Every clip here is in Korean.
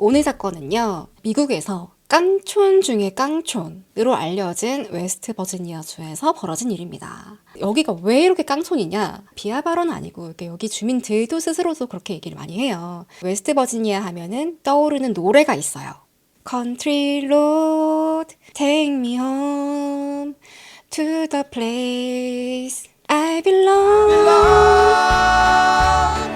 오늘 사건은요, 미국에서 깡촌 중에 깡촌으로 알려진 웨스트 버지니아주에서 벌어진 일입니다. 여기가 왜 이렇게 깡촌이냐? 비하 발언 아니고 여기 주민들도 스스로도 그렇게 얘기를 많이 해요. 웨스트 버지니아 하면은 떠오르는 노래가 있어요. Country road, take me home to the place I belong.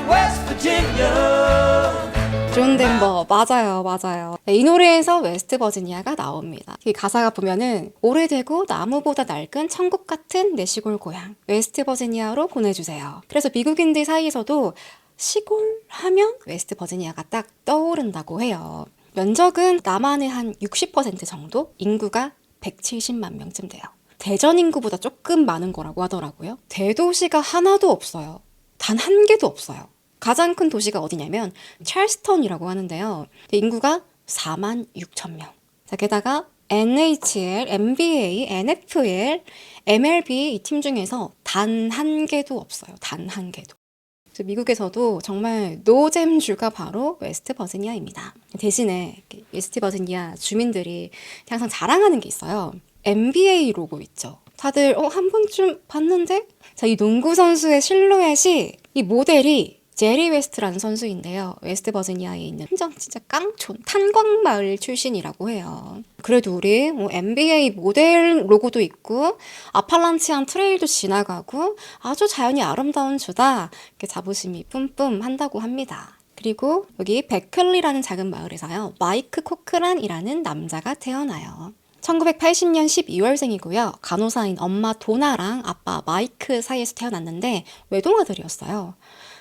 West Virginia. 존 덴버, 맞아요. 이 노래에서 웨스트 버지니아가 나옵니다. 이 가사가 보면은 오래되고 나무보다 낡은 천국 같은 내 시골 고향 웨스트 버지니아로 보내주세요. 그래서 미국인들 사이에서도 시골 하면 웨스트 버지니아가 딱 떠오른다고 해요. 면적은 남한의 한 60% 정도? 인구가 170만 명쯤 돼요. 대전 인구보다 조금 많은 거라고 하더라고요. 대도시가 하나도 없어요. 단 한 개도 없어요. 가장 큰 도시가 어디냐면 찰스턴이라고 하는데요. 인구가 4만 6천 명. 자, 게다가 NHL, NBA, NFL, MLB 이 팀 중에서 단 한 개도 없어요. 단 한 개도. 미국에서도 정말 노잼주가 바로 웨스트 버지니아입니다. 대신에 웨스트 버지니아 주민들이 항상 자랑하는 게 있어요. NBA 로고 있죠. 다들 한 번쯤 봤는데? 자, 이 농구 선수의 실루엣이 이 모델이 제리 웨스트라는 선수인데요. 웨스트 버지니아에 있는 완전 진짜 깡촌 탄광마을 출신이라고 해요. 그래도 우리 NBA 모델 로고도 있고 아팔란치안 트레일도 지나가고 아주 자연이 아름다운 주다. 이렇게 자부심이 뿜뿜 한다고 합니다. 그리고 여기 베클리라는 작은 마을에서요. 마이크 코크란이라는 남자가 태어나요. 1980년 12월생이고요. 간호사인 엄마 도나랑 아빠 마이크 사이에서 태어났는데 외동아들이었어요.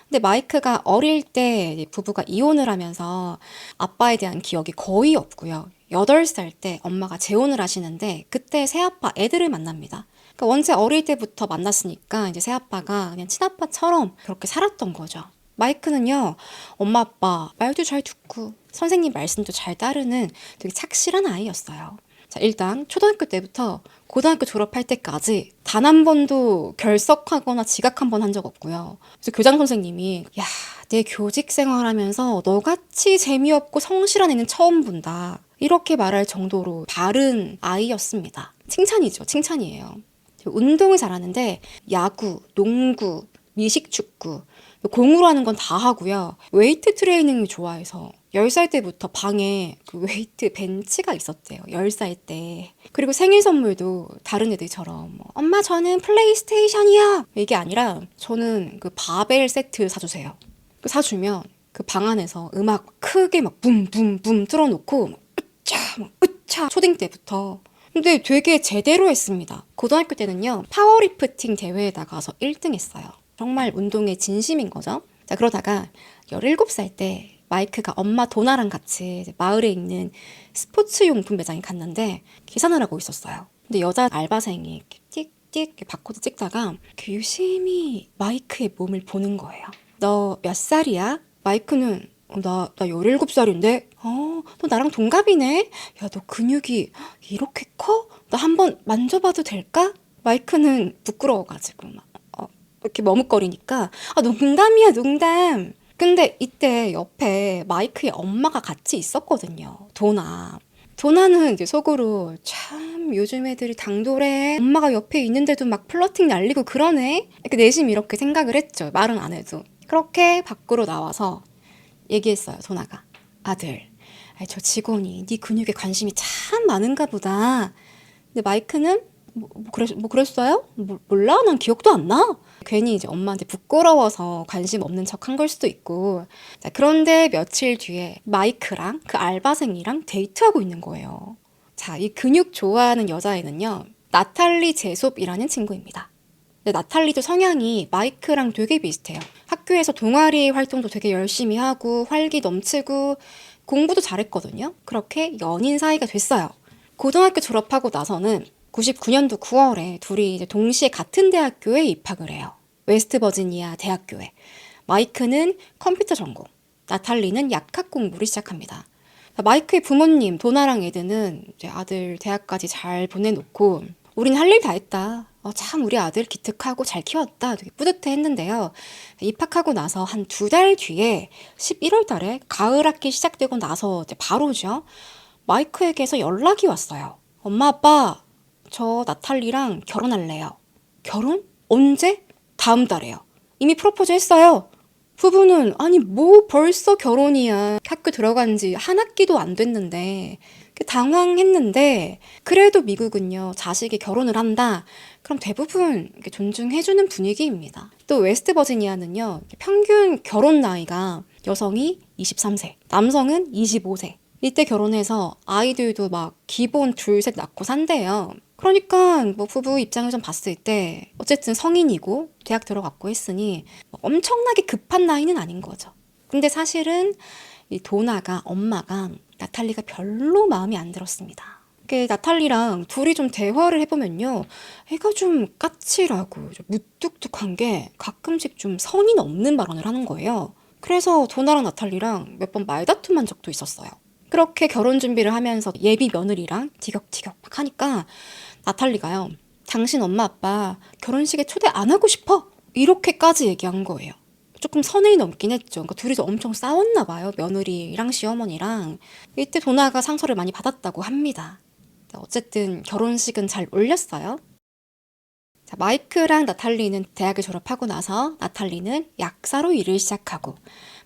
근데 마이크가 어릴 때 부부가 이혼을 하면서 아빠에 대한 기억이 거의 없고요. 8살 때 엄마가 재혼을 하시는데 그때 새아빠 애들을 만납니다. 그러니까 원체 어릴 때부터 만났으니까 이제 새아빠가 그냥 친아빠처럼 그렇게 살았던 거죠. 마이크는요, 엄마 아빠 말도 잘 듣고 선생님 말씀도 잘 따르는 되게 착실한 아이였어요. 자, 일단 초등학교 때부터 고등학교 졸업할 때까지 단 한 번도 결석하거나 지각 한 번 한 적 없고요. 그래서 교장 선생님이 야, 내 교직 생활하면서 너같이 재미없고 성실한 애는 처음 본다. 이렇게 말할 정도로 바른 아이였습니다. 칭찬이죠. 칭찬이에요. 운동을 잘하는데 야구, 농구, 미식축구, 공으로 하는 건 다 하고요. 웨이트 트레이닝을 좋아해서 10살 때부터 방에 그 웨이트 벤치가 있었대요. 10살 때. 그리고 생일 선물도 다른 애들처럼 엄마 저는 플레이스테이션이야. 이게 아니라 저는 그 바벨 세트 사주세요. 그 사주면 그 방 안에서 음악 크게 막 붐붐붐 틀어놓고 막 으차 막 으차 초딩 때부터. 근데 되게 제대로 했습니다. 고등학교 때는요. 파워리프팅 대회에 나가서 1등 했어요. 정말 운동에 진심인 거죠. 자, 그러다가 17살 때 마이크가 엄마 도나랑 같이 마을에 있는 스포츠용품 매장에 갔는데 계산을 하고 있었어요. 근데 여자 알바생이 띡띡 바코드 찍다가 유심히 마이크의 몸을 보는 거예요. 너 몇 살이야? 마이크는 나 17살인데? 너 나랑 동갑이네? 야, 너 근육이 이렇게 커? 나 한번 만져봐도 될까? 마이크는 부끄러워가지고 막 이렇게 머뭇거리니까 농담이야 농담. 근데 이때 옆에 마이크의 엄마가 같이 있었거든요. 도나는 이제 속으로 참 요즘 애들이 당돌해. 엄마가 옆에 있는데도 막 플러팅 날리고 그러네. 이렇게 내심 이렇게 생각을 했죠. 말은 안 해도. 그렇게 밖으로 나와서 얘기했어요. 도나가. 아들, 저 직원이 네 근육에 관심이 참 많은가 보다. 근데 마이크는 그랬어요? 몰라? 난 기억도 안 나. 괜히 이제 엄마한테 부끄러워서 관심 없는 척 한 걸 수도 있고. 자, 그런데 며칠 뒤에 마이크랑 그 알바생이랑 데이트하고 있는 거예요. 자, 이 근육 좋아하는 여자애는요, 나탈리 제솝이라는 친구입니다. 근데 나탈리도 성향이 마이크랑 되게 비슷해요. 학교에서 동아리 활동도 되게 열심히 하고 활기 넘치고 공부도 잘했거든요. 그렇게 연인 사이가 됐어요. 고등학교 졸업하고 나서는 99년도 9월에 둘이 이제 동시에 같은 대학교에 입학을 해요. 웨스트 버지니아 대학교에. 마이크는 컴퓨터 전공, 나탈리는 약학 공부를 시작합니다. 마이크의 부모님, 도나랑 에드는 이제 아들 대학까지 잘 보내놓고 우린 할 일 다 했다. 참 우리 아들 기특하고 잘 키웠다. 되게 뿌듯해 했는데요. 입학하고 나서 한 2달 뒤에 11월 달에 가을 학기 시작되고 나서 이제 바로죠. 마이크에게서 연락이 왔어요. 엄마, 아빠, 저 나탈리랑 결혼할래요. 결혼? 언제? 다음 달에요. 이미 프로포즈 했어요. 부부는 아니 뭐 벌써 결혼이야. 학교 들어간 지 한 학기도 안 됐는데 당황했는데 그래도 미국은요 자식이 결혼을 한다. 그럼 대부분 이렇게 존중해주는 분위기입니다. 또 웨스트버지니아는요 평균 결혼 나이가 여성이 23세, 남성은 25세. 이때 결혼해서 아이들도 막 기본 둘, 셋 낳고 산대요. 그러니까 뭐 부부 입장을 좀 봤을 때 어쨌든 성인이고 대학 들어갔고 했으니 엄청나게 급한 나이는 아닌 거죠. 근데 사실은 이 도나가 엄마가 나탈리가 별로 마음에 안 들었습니다. 나탈리랑 둘이 좀 대화를 해보면요. 애가 좀 까칠하고 좀 무뚝뚝한 게 가끔씩 좀 선이 넘는 발언을 하는 거예요. 그래서 도나랑 나탈리랑 몇 번 말다툼한 적도 있었어요. 그렇게 결혼 준비를 하면서 예비 며느리랑 티격티격 막 하니까 나탈리가요. 당신 엄마 아빠 결혼식에 초대 안 하고 싶어? 이렇게까지 얘기한 거예요. 조금 선을 넘긴 했죠. 그러니까 둘이서 엄청 싸웠나 봐요. 며느리랑 시어머니랑. 이때 도나가 상처를 많이 받았다고 합니다. 어쨌든 결혼식은 잘 올렸어요. 자, 마이크랑 나탈리는 대학을 졸업하고 나서 나탈리는 약사로 일을 시작하고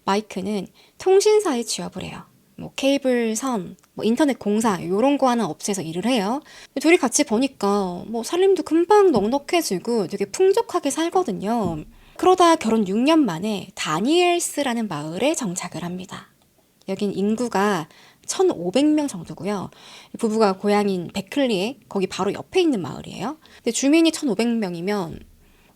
마이크는 통신사에 취업을 해요. 뭐 케이블선, 뭐 인터넷 공사 이런 거 하는 업체에서 일을 해요. 둘이 같이 보니까 뭐 살림도 금방 넉넉해지고 되게 풍족하게 살거든요. 그러다 결혼 6년 만에 다니엘스라는 마을에 정착을 합니다. 여긴 인구가 1,500명 정도고요. 부부가 고향인 베클리에 거기 바로 옆에 있는 마을이에요. 근데 주민이 1,500명이면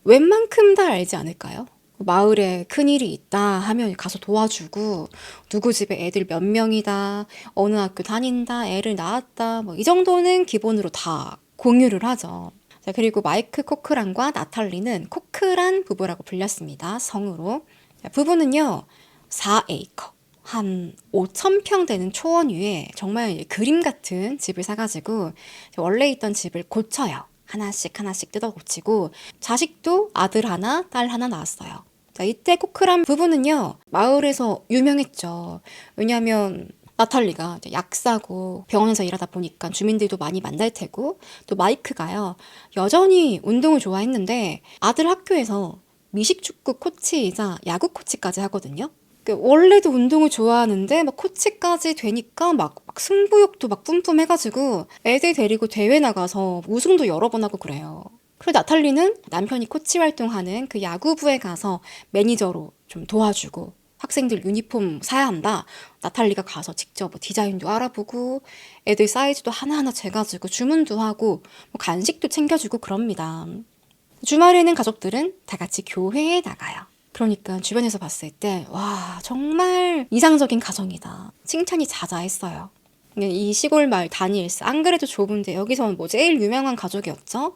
웬만큼 다 알지 않을까요? 마을에 큰일이 있다 하면 가서 도와주고 누구 집에 애들 몇 명이다, 어느 학교 다닌다, 애를 낳았다 뭐 이 정도는 기본으로 다 공유를 하죠. 자, 그리고 마이크 코크란과 나탈리는 코크란 부부라고 불렸습니다. 성으로. 자, 부부는요 4에이커 한 5,000평 되는 초원 위에 정말 그림 같은 집을 사가지고 원래 있던 집을 고쳐요. 하나씩 하나씩 뜯어 고치고 자식도 아들 하나, 딸 하나 낳았어요. 자, 이때 코크란 부부는요 마을에서 유명했죠. 왜냐하면 나탈리가 약사고 병원에서 일하다 보니까 주민들도 많이 만날 테고 또 마이크가요 여전히 운동을 좋아했는데 아들 학교에서 미식축구 코치이자 야구 코치까지 하거든요. 원래도 운동을 좋아하는데 막 코치까지 되니까 막 승부욕도 막 뿜뿜해가지고 애들 데리고 대회 나가서 우승도 여러 번 하고 그래요. 그리고 나탈리는 남편이 코치 활동하는 그 야구부에 가서 매니저로 좀 도와주고 학생들 유니폼 사야 한다. 나탈리가 가서 직접 뭐 디자인도 알아보고 애들 사이즈도 하나하나 재가지고 주문도 하고 뭐 간식도 챙겨주고 그럽니다. 주말에는 가족들은 다 같이 교회에 나가요. 그러니까 주변에서 봤을 때 와 정말 이상적인 가정이다. 칭찬이 자자했어요. 이 시골 마을 다니엘스 안 그래도 좁은데 여기서는 뭐 제일 유명한 가족이었죠.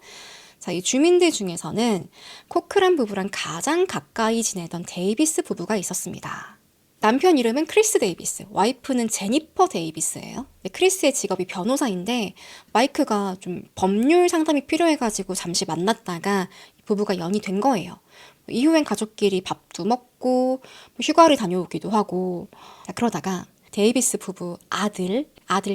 자, 이 주민들 중에서는 코크란 부부랑 가장 가까이 지내던 데이비스 부부가 있었습니다. 남편 이름은 크리스 데이비스, 와이프는 제니퍼 데이비스예요. 크리스의 직업이 변호사인데 마이크가 좀 법률 상담이 필요해가지고 잠시 만났다가 부부가 연이 된 거예요. 이후엔 가족끼리 밥도 먹고 휴가를 다녀오기도 하고. 자, 그러다가 데이비스 부부 아들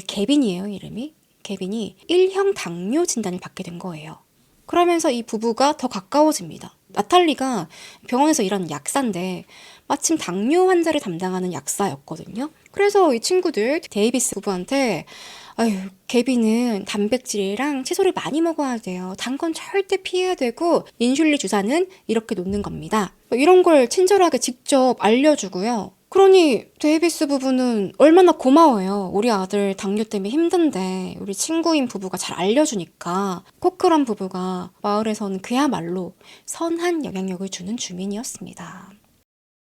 개빈이에요, 이름이. 개빈이 1형 당뇨 진단을 받게 된 거예요. 그러면서 이 부부가 더 가까워집니다. 나탈리가 병원에서 일하는 약사인데 마침 당뇨 환자를 담당하는 약사였거든요. 그래서 이 친구들 데이비스 부부한테 아유, 개빈은 단백질이랑 채소를 많이 먹어야 돼요. 단 건 절대 피해야 되고 인슐린 주사는 이렇게 놓는 겁니다. 이런 걸 친절하게 직접 알려주고요. 그러니 데이비스 부부는 얼마나 고마워요. 우리 아들 당뇨 때문에 힘든데 우리 친구인 부부가 잘 알려주니까. 코크란 부부가 마을에서는 그야말로 선한 영향력을 주는 주민이었습니다.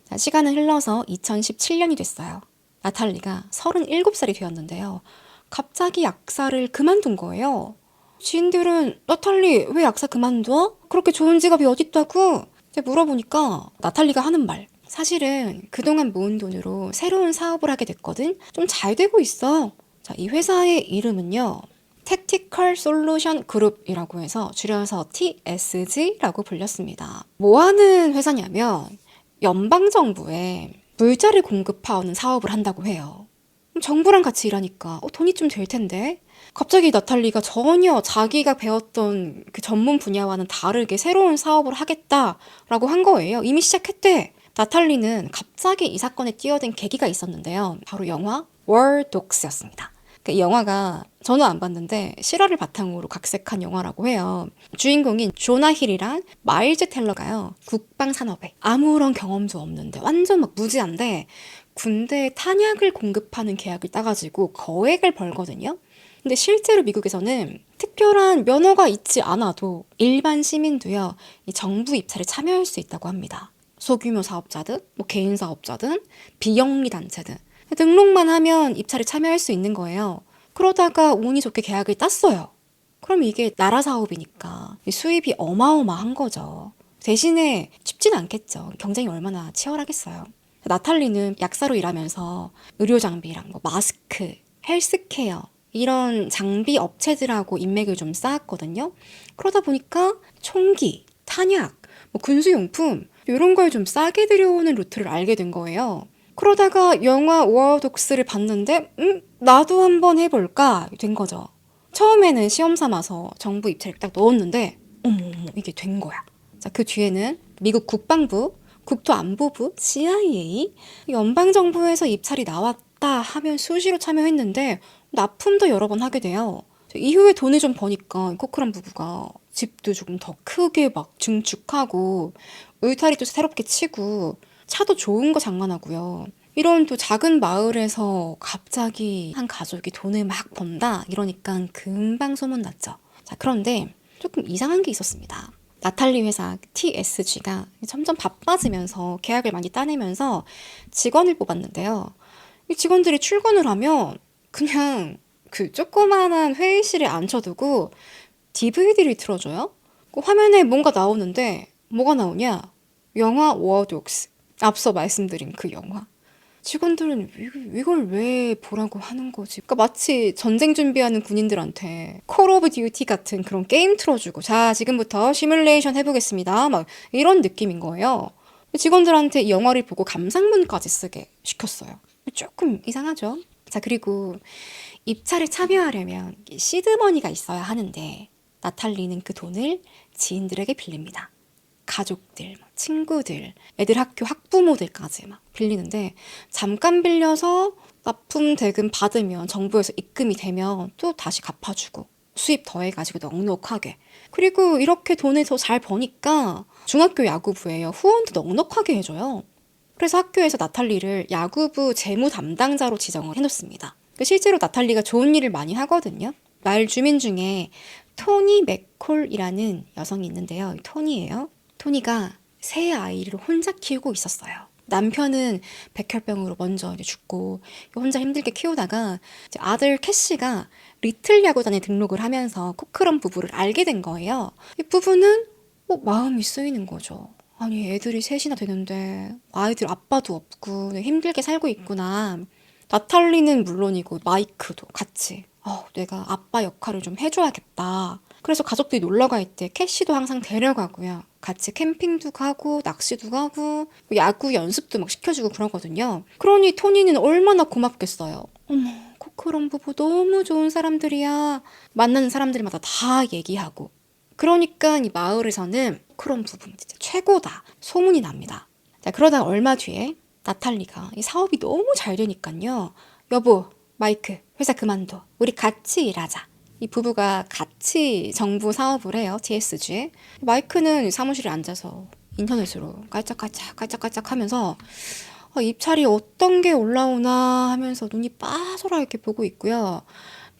자, 시간은 흘러서 2017년이 됐어요. 나탈리가 37살이 되었는데요. 갑자기 약사를 그만둔 거예요. 지인들은 나탈리 왜 약사 그만둬? 그렇게 좋은 직업이 어딨다고? 물어보니까 나탈리가 하는 말. 사실은 그동안 모은 돈으로 새로운 사업을 하게 됐거든. 좀 잘 되고 있어. 자, 이 회사의 이름은요. Tactical Solution Group이라고 해서 줄여서 TSG라고 불렸습니다. 뭐 하는 회사냐면 연방정부에 물자를 공급하는 사업을 한다고 해요. 정부랑 같이 일하니까 돈이 좀 될 텐데 갑자기 나탈리가 전혀 자기가 배웠던 그 전문 분야와는 다르게 새로운 사업을 하겠다라고 한 거예요. 이미 시작했대. 나탈리는 갑자기 이 사건에 뛰어든 계기가 있었는데요. 바로 영화 War Dogs였습니다. 이 영화가 저는 안 봤는데 실화를 바탕으로 각색한 영화라고 해요. 주인공인 조나 힐이랑 마일즈 텔러가요. 국방산업에 아무런 경험도 없는데 완전 막 무지한데 군대에 탄약을 공급하는 계약을 따가지고 거액을 벌거든요. 근데 실제로 미국에서는 특별한 면허가 있지 않아도 일반 시민도요, 이 정부 입찰에 참여할 수 있다고 합니다. 소규모 사업자든, 개인 사업자든, 비영리 단체든 등록만 하면 입찰에 참여할 수 있는 거예요. 그러다가 운이 좋게 계약을 땄어요. 그럼 이게 나라 사업이니까 수입이 어마어마한 거죠. 대신에 쉽진 않겠죠. 경쟁이 얼마나 치열하겠어요. 나탈리는 약사로 일하면서 의료 장비랑 마스크, 헬스케어 이런 장비 업체들하고 인맥을 좀 쌓았거든요. 그러다 보니까 총기, 탄약, 군수용품 이런 걸 좀 싸게 들여오는 루트를 알게 된 거예요. 그러다가 영화 워독스를 봤는데 나도 한번 해볼까 된 거죠. 처음에는 시험 삼아서 정부 입찰을 딱 넣었는데 어머 이게 된 거야. 자, 그 뒤에는 미국 국방부, 국토안보부, CIA, 연방정부에서 입찰이 나왔다 하면 수시로 참여했는데 납품도 여러 번 하게 돼요. 이후에 돈을 좀 버니까 코크란 부부가 집도 조금 더 크게 막 증축하고 울타리도 새롭게 치고 차도 좋은 거 장만하고요. 이런 또 작은 마을에서 갑자기 한 가족이 돈을 막 번다 이러니까 금방 소문났죠. 자, 그런데 조금 이상한 게 있었습니다. 나탈리 회사 TSG가 점점 바빠지면서 계약을 많이 따내면서 직원을 뽑았는데요. 이 직원들이 출근을 하면 그냥 그 조그만한 회의실에 앉혀두고 DVD를 틀어줘요. 그 화면에 뭔가 나오는데 뭐가 나오냐? 영화 워독스. 앞서 말씀드린 그 영화. 직원들은 이걸 왜 보라고 하는 거지? 그러니까 마치 전쟁 준비하는 군인들한테 콜 오브 듀티 같은 그런 게임 틀어주고 자 지금부터 시뮬레이션 해보겠습니다. 막 이런 느낌인 거예요. 직원들한테 이 영화를 보고 감상문까지 쓰게 시켰어요. 조금 이상하죠? 자, 그리고 입찰에 참여하려면 시드머니가 있어야 하는데 나탈리는 그 돈을 지인들에게 빌립니다. 가족들, 친구들, 애들 학교 학부모들까지 막 빌리는데 잠깐 빌려서 납품 대금 받으면 정부에서 입금이 되면 또 다시 갚아주고 수입 더해가지고 넉넉하게. 그리고 이렇게 돈을 더 잘 버니까 중학교 야구부에요. 후원도 넉넉하게 해줘요. 그래서 학교에서 나탈리를 야구부 재무 담당자로 지정을 해놓습니다. 실제로 나탈리가 좋은 일을 많이 하거든요. 마을 주민 중에 토니 맥콜이라는 여성이 있는데요. 토니예요. 토니가 세 아이를 혼자 키우고 있었어요. 남편은 백혈병으로 먼저 죽고 혼자 힘들게 키우다가 아들 캐시가 리틀 야구단에 등록을 하면서 코크런 부부를 알게 된 거예요. 이 부부는 마음이 쓰이는 거죠. 아니 애들이 셋이나 되는데 아이들 아빠도 없고 힘들게 살고 있구나. 나탈리는 물론이고 마이크도 같이 내가 아빠 역할을 좀 해줘야겠다. 그래서 가족들이 놀러 갈 때 캐시도 항상 데려가고요. 같이 캠핑도 가고 낚시도 가고 야구 연습도 막 시켜주고 그러거든요. 그러니 토니는 얼마나 고맙겠어요. 어머 코크런 부부 너무 좋은 사람들이야. 만나는 사람들마다 다 얘기하고. 그러니까 이 마을에서는 코크런 부부는 진짜 최고다. 소문이 납니다. 자, 그러다 얼마 뒤에 나탈리가 이 사업이 너무 잘 되니까요. 여보, 마이크, 회사 그만둬. 우리 같이 일하자. 이 부부가 같이 정부 사업을 해요. TSG에. 마이크는 사무실에 앉아서 인터넷으로 깔짝깔짝 하면서 입찰이 어떤 게 올라오나 하면서 눈이 빠져라 이렇게 보고 있고요.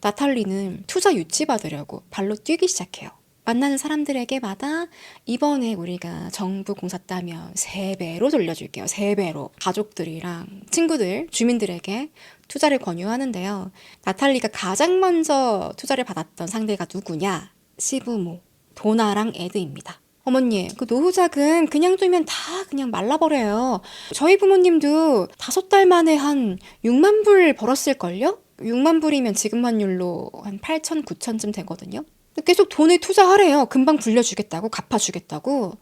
나탈리는 투자 유치 받으려고 발로 뛰기 시작해요. 만나는 사람들에게마다 이번에 우리가 정부 공사 따면 3배로 돌려줄게요. 3배로. 가족들이랑 친구들, 주민들에게 투자를 권유하는데요. 나탈리가 가장 먼저 투자를 받았던 상대가 누구냐? 시부모, 도나랑 에드입니다. 어머니, 그 노후자금 그냥 두면 다 그냥 말라버려요. 저희 부모님도 5달 만에 한 6만 불 벌었을걸요? 6만 불이면 지금 환율로 한 8천, 9천쯤 되거든요. 계속 돈을 투자하래요. 금방 불려주겠다고, 갚아주겠다고.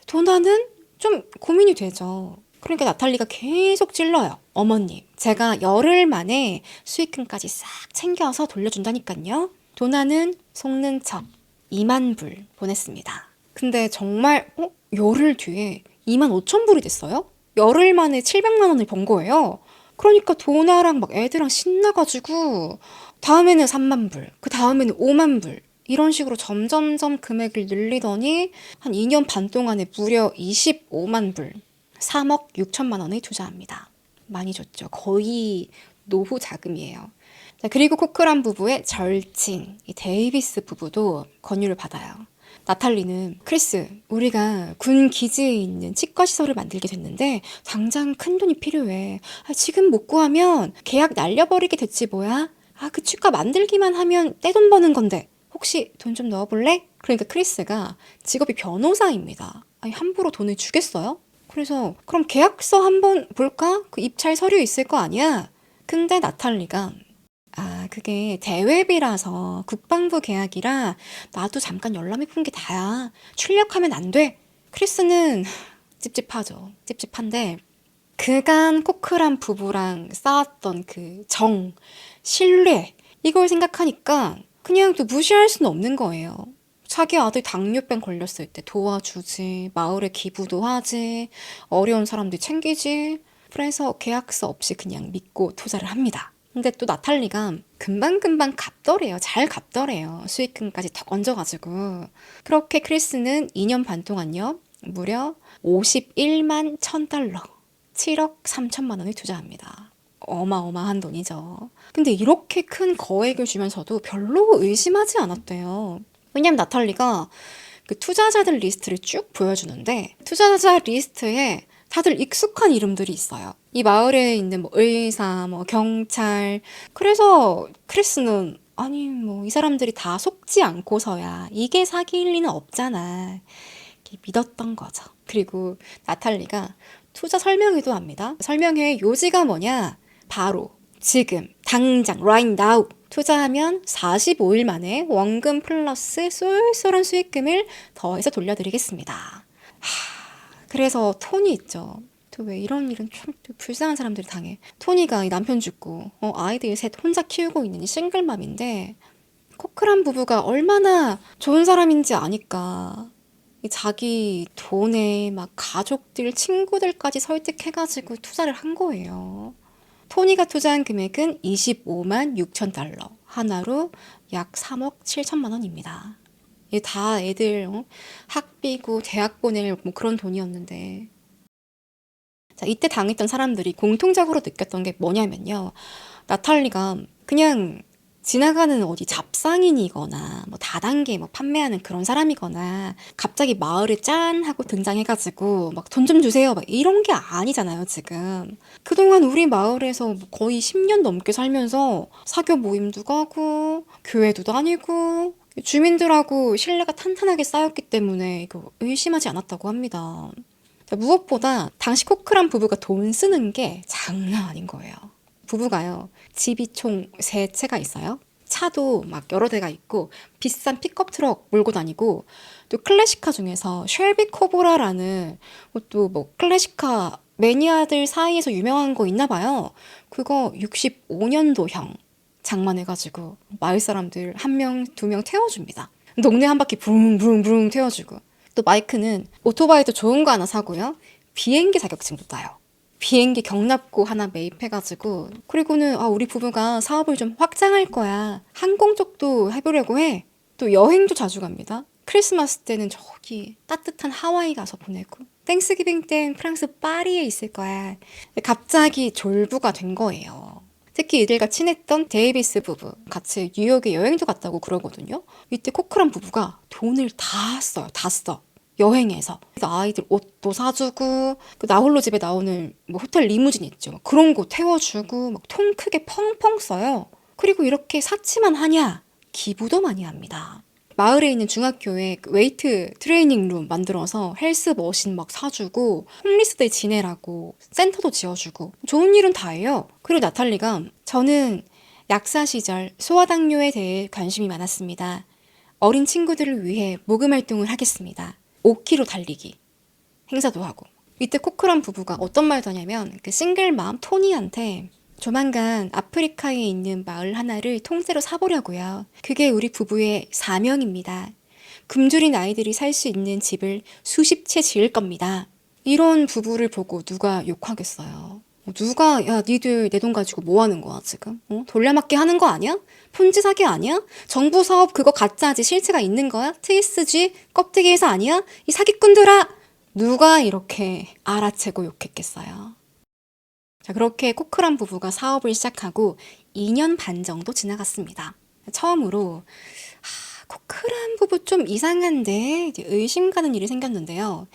도나는 좀 고민이 되죠. 그러니까 나탈리가 계속 찔러요. 어머님, 제가 열흘 만에 수익금까지 싹 챙겨서 돌려준다니까요. 도나는 속는 척 2만 불 보냈습니다. 근데 정말 열흘 뒤에 2만 5천 불이 됐어요? 열흘 만에 700만 원을 번 거예요. 그러니까 도나랑 막 애들랑 신나가지고 다음에는 3만 불, 그 다음에는 5만 불 이런 식으로 점점점 금액을 늘리더니 한 2년 반 동안에 무려 25만 불, 3억 6천만 원을 투자합니다. 많이 줬죠. 거의 노후 자금이에요. 자, 그리고 코크란 부부의 절친 이 데이비스 부부도 권유를 받아요. 나탈리는 크리스, 우리가 군 기지에 있는 치과 시설을 만들게 됐는데 당장 큰 돈이 필요해. 지금 못 구하면 계약 날려버리게 됐지 뭐야. 그 치과 만들기만 하면 떼돈 버는 건데 혹시 돈 좀 넣어볼래? 그러니까 크리스가 직업이 변호사입니다. 함부로 돈을 주겠어요? 그래서 그럼 계약서 한번 볼까? 그 입찰 서류 있을 거 아니야? 근데 나탈리가 그게 대회비라서 국방부 계약이라 나도 잠깐 열람해본 게 다야. 출력하면 안 돼. 크리스는 찝찝하죠. 찝찝한데 그간 코크란 부부랑 쌓았던 그 정, 신뢰 이걸 생각하니까 그냥 또 무시할 수는 없는 거예요. 자기 아들 당뇨병 걸렸을 때 도와주지, 마을에 기부도 하지, 어려운 사람들 챙기지. 그래서 계약서 없이 그냥 믿고 투자를 합니다. 근데 또 나탈리가 금방금방 갚더래요. 잘 갚더래요. 수익금까지 더 얹어가지고. 그렇게 크리스는 2년 반 동안요. 무려 51만 1,000달러, 7억 3천만 원을 투자합니다. 어마어마한 돈이죠. 근데 이렇게 큰 거액을 주면서도 별로 의심하지 않았대요. 왜냐면 나탈리가 그 투자자들 리스트를 쭉 보여주는데 투자자 리스트에 다들 익숙한 이름들이 있어요. 이 마을에 있는 뭐 의사, 뭐 경찰. 그래서 크리스는 이 사람들이 다 속지 않고서야 이게 사기일 리는 없잖아. 이렇게 믿었던 거죠. 그리고 나탈리가 투자 설명회도 합니다. 설명회의 요지가 뭐냐? 바로 지금 당장 right now 투자하면 45일 만에 원금 플러스 쏠쏠한 수익금을 더해서 돌려드리겠습니다. 그래서 토니 있죠. 또 왜 이런 일은 참 불쌍한 사람들이 당해. 토니가 이 남편 죽고 아이들 셋 혼자 키우고 있는 이 싱글맘인데 코크란 부부가 얼마나 좋은 사람인지 아니까 자기 돈에 막 가족들, 친구들까지 설득해가지고 투자를 한 거예요. 토니가 투자한 금액은 25만 6천 달러, 하나로 약 3억 7천만 원입니다. 이게 다 애들 학비고 대학 보낼 뭐 그런 돈이었는데 자, 이때 당했던 사람들이 공통적으로 느꼈던 게 뭐냐면요. 나탈리가 그냥 지나가는 어디 잡상인이거나 뭐 다단계 뭐 판매하는 그런 사람이거나 갑자기 마을에 짠 하고 등장해가지고 막 돈 좀 주세요 막 이런 게 아니잖아요 지금. 그동안 우리 마을에서 거의 10년 넘게 살면서 사교 모임도 가고 교회도 다니고 주민들하고 신뢰가 탄탄하게 쌓였기 때문에 이거 의심하지 않았다고 합니다. 무엇보다 당시 코크란 부부가 돈 쓰는 게 장난 아닌 거예요. 부부가요. 집이 총 3채가 있어요. 차도 막 여러 대가 있고 비싼 픽업 트럭 몰고 다니고 또 클래식카 중에서 쉘비 코보라라는 또 뭐 클래식카 매니아들 사이에서 유명한 거 있나 봐요. 그거 65년도형 장만해가지고 마을 사람들 1명, 2명 태워줍니다. 동네 한 바퀴 부릉부릉 태워주고 또 마이크는 오토바이도 좋은 거 하나 사고요. 비행기 자격증도 따요. 비행기 경납고 하나 매입해가지고 그리고는 우리 부부가 사업을 좀 확장할 거야. 항공 쪽도 해보려고 해. 또 여행도 자주 갑니다. 크리스마스 때는 저기 따뜻한 하와이 가서 보내고 땡스기빙 땐 프랑스 파리에 있을 거야. 갑자기 졸부가 된 거예요. 특히 이들과 친했던 데이비스 부부 같이 뉴욕에 여행도 갔다고 그러거든요. 이때 코크란 부부가 돈을 다 써요. 다 써. 여행에서 아이들 옷도 사주고 그 나홀로 집에 나오는 뭐 호텔 리무진 있죠. 그런 거 태워주고 막 통 크게 펑펑 써요. 그리고 이렇게 사치만 하냐? 기부도 많이 합니다. 마을에 있는 중학교에 웨이트 트레이닝 룸 만들어서 헬스 머신 막 사주고 홈리스들 지내라고 센터도 지어주고 좋은 일은 다 해요. 그리고 나탈리가 저는 약사 시절 소아당뇨에 대해 관심이 많았습니다. 어린 친구들을 위해 모금 활동을 하겠습니다. 5km 달리기 행사도 하고. 이때 코크란 부부가 어떤 말도 하냐면 그 싱글맘 토니한테 조만간 아프리카에 있는 마을 하나를 통째로 사보려고요. 그게 우리 부부의 사명입니다. 굶주린 아이들이 살 수 있는 집을 수십 채 지을 겁니다. 이런 부부를 보고 누가 욕하겠어요. 누가 야 니들 내 돈 가지고 뭐 하는 거야 지금? 돌려막기 하는 거 아니야? 폰지 사기 아니야? 정부 사업 그거 가짜지 실체가 있는 거야? TSG 껍데기 회사 아니야? 이 사기꾼들아! 누가 이렇게 알아채고 욕했겠어요. 자, 그렇게 코크란 부부가 사업을 시작하고 2년 반 정도 지나갔습니다. 처음으로 코크란 부부 좀 이상한데 이제 의심 가는 일이 생겼는데요.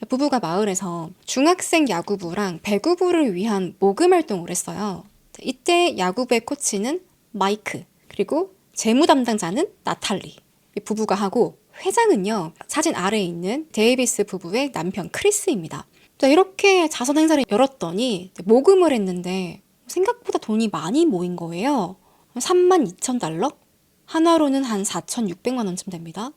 부부가 마을에서 중학생 야구부랑 배구부를 위한 모금 활동을 했어요. 이때 야구부의 코치는 마이크, 그리고 재무 담당자는 나탈리. 이 부부가 하고 회장은요, 사진 아래에 있는 데이비스 부부의 남편 크리스입니다. 자, 이렇게 자선 행사를 열었더니 모금을 했는데 생각보다 돈이 많이 모인 거예요. 32,000달러? 한화로는 한 4,600만 원쯤 됩니다.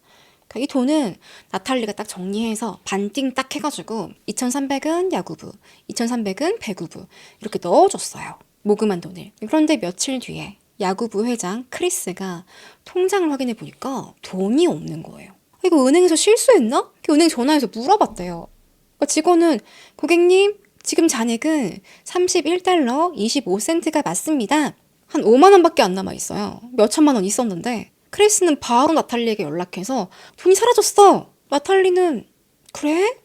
이 돈은 나탈리가 딱 정리해서 반띵 딱 해가지고 2,300은 야구부, 2,300은 배구부 이렇게 넣어줬어요. 모금한 돈을. 그런데 며칠 뒤에 야구부 회장 크리스가 통장을 확인해 보니까 돈이 없는 거예요. 이거 은행에서 실수했나? 은행 전화해서 물어봤대요. 직원은 고객님 지금 잔액은 31달러 25센트가 맞습니다. 한 5만 원밖에 안 남아 있어요. 몇 천만 원 있었는데 크리스는 바로 나탈리에게 연락해서 돈이 사라졌어. 나탈리는 그래?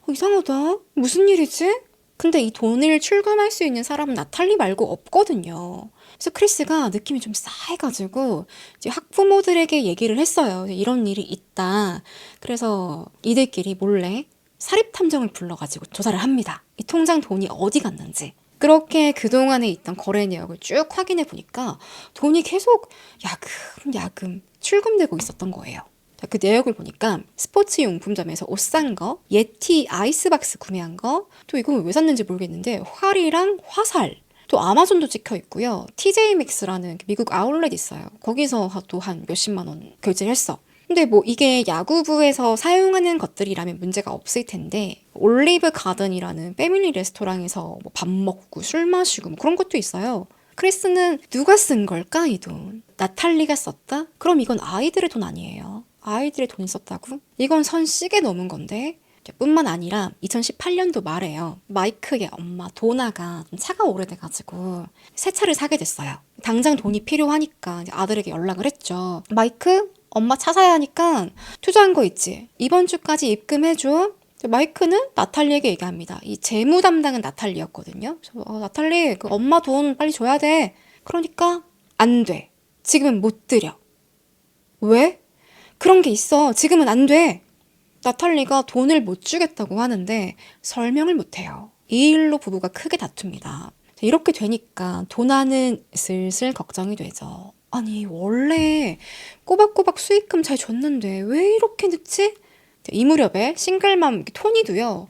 이상하다. 무슨 일이지? 근데 이 돈을 출금할 수 있는 사람은 나탈리 말고 없거든요. 그래서 크리스가 느낌이 좀 싸해가지고 이제 학부모들에게 얘기를 했어요. 이런 일이 있다. 그래서 이들끼리 몰래 사립탐정을 불러가지고 조사를 합니다. 이 통장 돈이 어디 갔는지. 그렇게 그동안에 있던 거래 내역을 쭉 확인해 보니까 돈이 계속 야금 출금되고 있었던 거예요. 그 내역을 보니까 스포츠 용품점에서 옷 산 거, 예티 아이스박스 구매한 거, 또 이건 왜 샀는지 모르겠는데 활이랑 화살, 또 아마존도 찍혀 있고요. TJ 맥스라는 미국 아울렛 있어요. 거기서 또 한 몇십만 원 결제를 했어. 근데 뭐 이게 야구부에서 사용하는 것들이라면 문제가 없을 텐데 올리브 가든이라는 패밀리 레스토랑에서 뭐 밥 먹고 술 마시고 뭐 그런 것도 있어요. 크리스는 누가 쓴 걸까 이 돈? 나탈리가 썼다? 그럼 이건 아이들의 돈 아니에요. 아이들의 돈이 썼다고? 이건 선 시계 넘은 건데 뿐만 아니라 2018년도 말에요. 마이크의 엄마 도나가 차가 오래돼가지고 새 차를 사게 됐어요. 당장 돈이 필요하니까 아들에게 연락을 했죠. 마이크? 엄마 차 사야 하니까 투자한 거 있지? 이번 주까지 입금해줘. 마이크는 나탈리에게 얘기합니다. 이 재무 담당은 나탈리였거든요. 그래서 나탈리 그 엄마 돈 빨리 줘야 돼. 그러니까 안 돼. 지금은 못 드려. 왜? 그런 게 있어. 지금은 안 돼. 나탈리가 돈을 못 주겠다고 하는데 설명을 못 해요. 이 일로 부부가 크게 다툽니다. 이렇게 되니까 도나는 슬슬 걱정이 되죠. 아니 원래 꼬박꼬박 수익금 잘 줬는데 왜 이렇게 늦지? 이 무렵에 싱글맘 토니도요.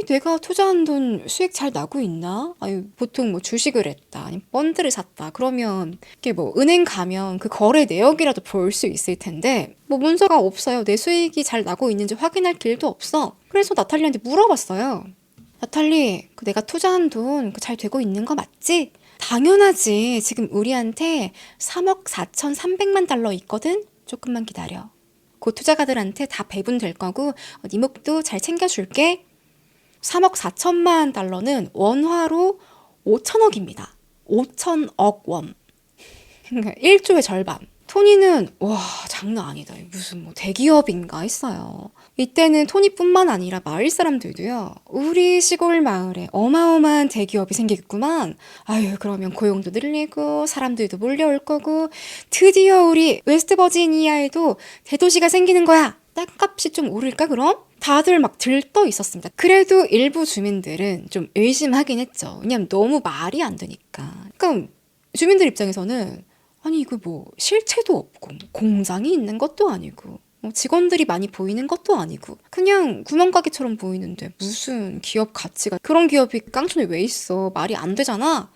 내가 투자한 돈 수익 잘 나고 있나? 보통 뭐 주식을 했다, 아니면 펀드를 샀다. 그러면 이게 뭐 은행 가면 그 거래 내역이라도 볼 수 있을 텐데 뭐 문서가 없어요. 내 수익이 잘 나고 있는지 확인할 길도 없어. 그래서 나탈리한테 물어봤어요. 나탈리, 내가 투자한 돈 잘 되고 있는 거 맞지? 당연하지. 지금 우리한테 3억 4,300만 달러 있거든? 조금만 기다려. 그 투자가들한테 다 배분될 거고 네 목도 잘 챙겨줄게. 3억 4천만 달러는 원화로 5천억입니다. 5천억 원. 1조의 절반. 토니는 와 장난 아니다. 무슨 뭐 대기업인가 했어요. 이때는 토니뿐만 아니라 마을 사람들도요. 우리 시골 마을에 어마어마한 대기업이 생기겠구만. 그러면 고용도 늘리고 사람들도 몰려올 거고 드디어 우리 웨스트버지니아에도 대도시가 생기는 거야. 땅값이 좀 오를까 그럼? 다들 막 들떠 있었습니다. 그래도 일부 주민들은 좀 의심하긴 했죠. 왜냐면 너무 말이 안 되니까. 그러니까 주민들 입장에서는 아니 이거 뭐 실체도 없고 공장이 있는 것도 아니고 직원들이 많이 보이는 것도 아니고 그냥 구멍가게처럼 보이는데 무슨 기업 가치가 그런 기업이 깡촌에 왜 있어. 말이 안 되잖아.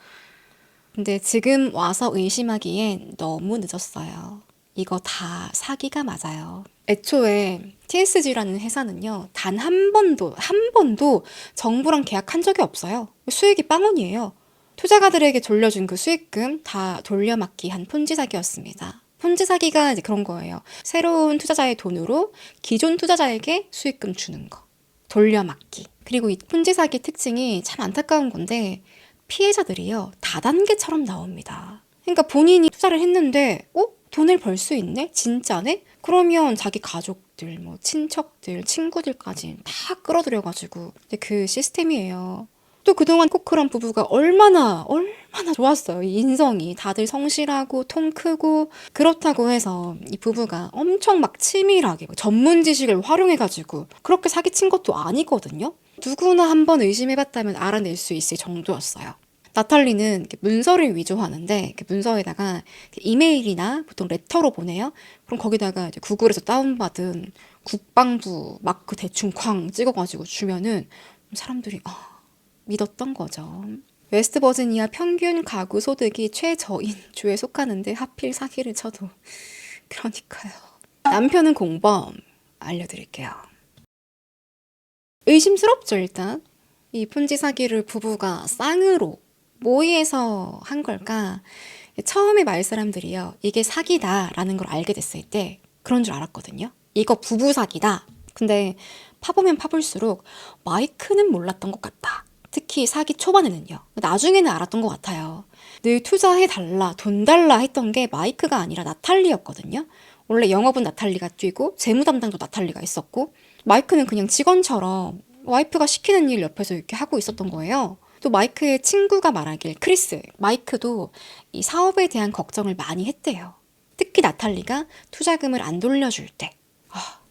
근데 지금 와서 의심하기엔 너무 늦었어요. 이거 다 사기가 맞아요. 애초에 TSG라는 회사는요, 단 한 번도 정부랑 계약한 적이 없어요. 수익이 빵원이에요. 투자가들에게 돌려준 그 수익금 다 돌려막기 한 폰지 사기였습니다. 폰지 사기가 이제 그런 거예요. 새로운 투자자의 돈으로 기존 투자자에게 수익금 주는 거. 돌려막기. 그리고 이 폰지 사기 특징이 참 안타까운 건데 피해자들이요, 다단계처럼 나옵니다. 그러니까 본인이 투자를 했는데 돈을 벌 수 있네? 진짜네? 그러면 자기 가족들, 뭐 친척들, 친구들까지 다 끌어들여가지고 그 시스템이에요. 또 그동안 코크런 부부가 얼마나 좋았어요. 이 인성이. 다들 성실하고 통 크고 그렇다고 해서 이 부부가 엄청 막 치밀하게 전문 지식을 활용해가지고 그렇게 사기친 것도 아니거든요. 누구나 한번 의심해봤다면 알아낼 수 있을 정도였어요. 나탈리는 문서를 위조하는데 문서에다가 이메일이나 보통 레터로 보내요. 그럼 거기다가 이제 구글에서 다운받은 국방부 마크 대충 쾅 찍어가지고 주면은 사람들이 믿었던 거죠. 웨스트버지니아 평균 가구 소득이 최저인 주에 속하는데 하필 사기를 쳐도 그러니까요. 남편은 공범 알려드릴게요. 의심스럽죠 일단. 이 폰지 사기를 부부가 쌍으로 모의해서 한 걸까? 처음에 말 사람들이요, 이게 사기다라는 걸 알게 됐을 때 그런 줄 알았거든요. 이거 부부 사기다. 근데 파보면 파볼수록 마이크는 몰랐던 것 같다. 특히 사기 초반에는요. 나중에는 알았던 것 같아요. 늘 투자해달라, 돈 달라 했던 게 마이크가 아니라 나탈리였거든요. 원래 영업은 나탈리가 뛰고 재무 담당도 나탈리가 있었고 마이크는 그냥 직원처럼 와이프가 시키는 일 옆에서 이렇게 하고 있었던 거예요. 또 마이크의 친구가 말하길 크리스, 마이크도 이 사업에 대한 걱정을 많이 했대요. 특히 나탈리가 투자금을 안 돌려줄 때.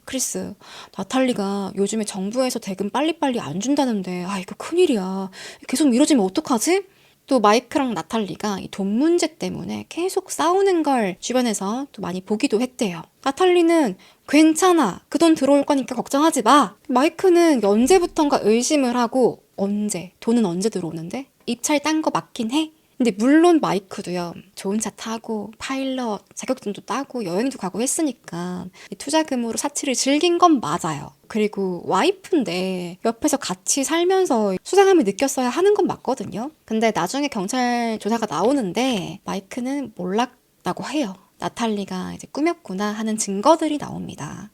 크리스, 나탈리가 요즘에 정부에서 대금 빨리빨리 안 준다는데 이거 큰일이야. 계속 미뤄지면 어떡하지? 또 마이크랑 나탈리가 이 돈 문제 때문에 계속 싸우는 걸 주변에서 또 많이 보기도 했대요. 나탈리는 괜찮아. 그 돈 들어올 거니까 걱정하지 마. 마이크는 언제부턴가 의심을 하고 돈은 언제 들어오는데? 입찰 딴 거 맞긴 해. 근데 물론 마이크도요, 좋은 차 타고 파일럿 자격증도 따고 여행도 가고 했으니까 투자금으로 사치를 즐긴 건 맞아요. 그리고 와이프인데 옆에서 같이 살면서 수상함을 느꼈어야 하는 건 맞거든요. 근데 나중에 경찰 조사가 나오는데 마이크는 몰랐다고 해요. 나탈리가 이제 꾸몄구나 하는 증거들이 나옵니다.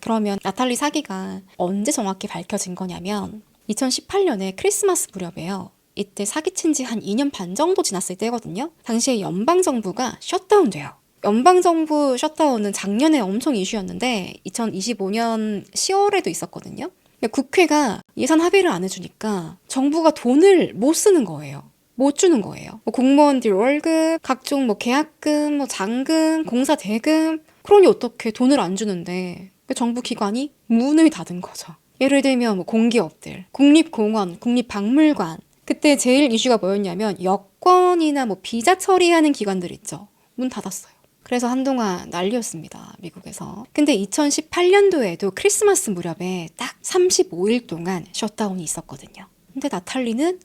그러면 나탈리 사기가 언제 정확히 밝혀진 거냐면 2018년에 크리스마스 무렵에요. 이때 사기친 지 한 2년 반 정도 지났을 때거든요. 당시에 연방정부가 셧다운돼요. 연방정부 셧다운은 작년에 엄청 이슈였는데 2025년 10월에도 있었거든요. 국회가 예산 합의를 안 해주니까 정부가 돈을 못 쓰는 거예요. 못 주는 거예요. 공무원들 월급, 각종 계약금, 장금, 공사 대금. 그러니 어떻게 돈을 안 주는데 정부 기관이 문을 닫은 거죠. 예를 들면 공기업들, 국립공원, 국립박물관. 그때 제일 이슈가 뭐였냐면 여권이나 비자 처리하는 기관들 있죠. 문 닫았어요. 그래서 한동안 난리였습니다. 미국에서. 근데 2018년도에도 크리스마스 무렵에 딱 35일 동안 셧다운이 있었거든요. 근데 나탈리는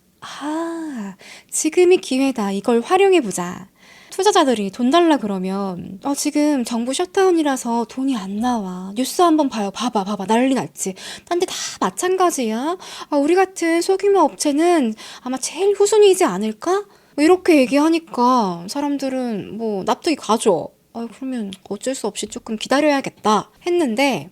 지금이 기회다. 이걸 활용해보자. 투자자들이 돈 달라 그러면 지금 정부 셧다운이라서 돈이 안 나와. 뉴스 한번 봐요. 봐봐 난리 났지. 딴 데 다 마찬가지야. 우리 같은 소규모 업체는 아마 제일 후순위이지 않을까? 이렇게 얘기하니까 사람들은 납득이 가죠. 그러면 어쩔 수 없이 조금 기다려야겠다 했는데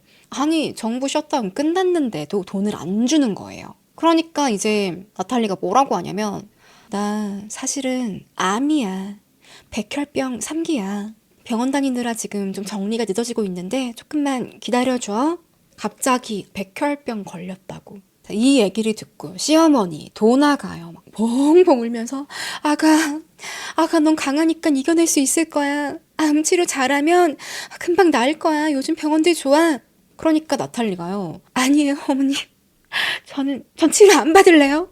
정부 셧다운 끝났는데도 돈을 안 주는 거예요. 그러니까 이제 나탈리가 뭐라고 하냐면 나 사실은 암이야. 백혈병 3기야. 병원 다니느라 지금 좀 정리가 늦어지고 있는데 조금만 기다려줘. 갑자기 백혈병 걸렸다고. 이 얘기를 듣고 시어머니 돈 아가요. 막 벙벙 울면서 아가 넌 강하니까 이겨낼 수 있을 거야. 암 치료 잘하면 금방 나을 거야. 요즘 병원들 좋아. 그러니까 나탈리가요. 아니에요 어머니. 전 치료 안 받을래요.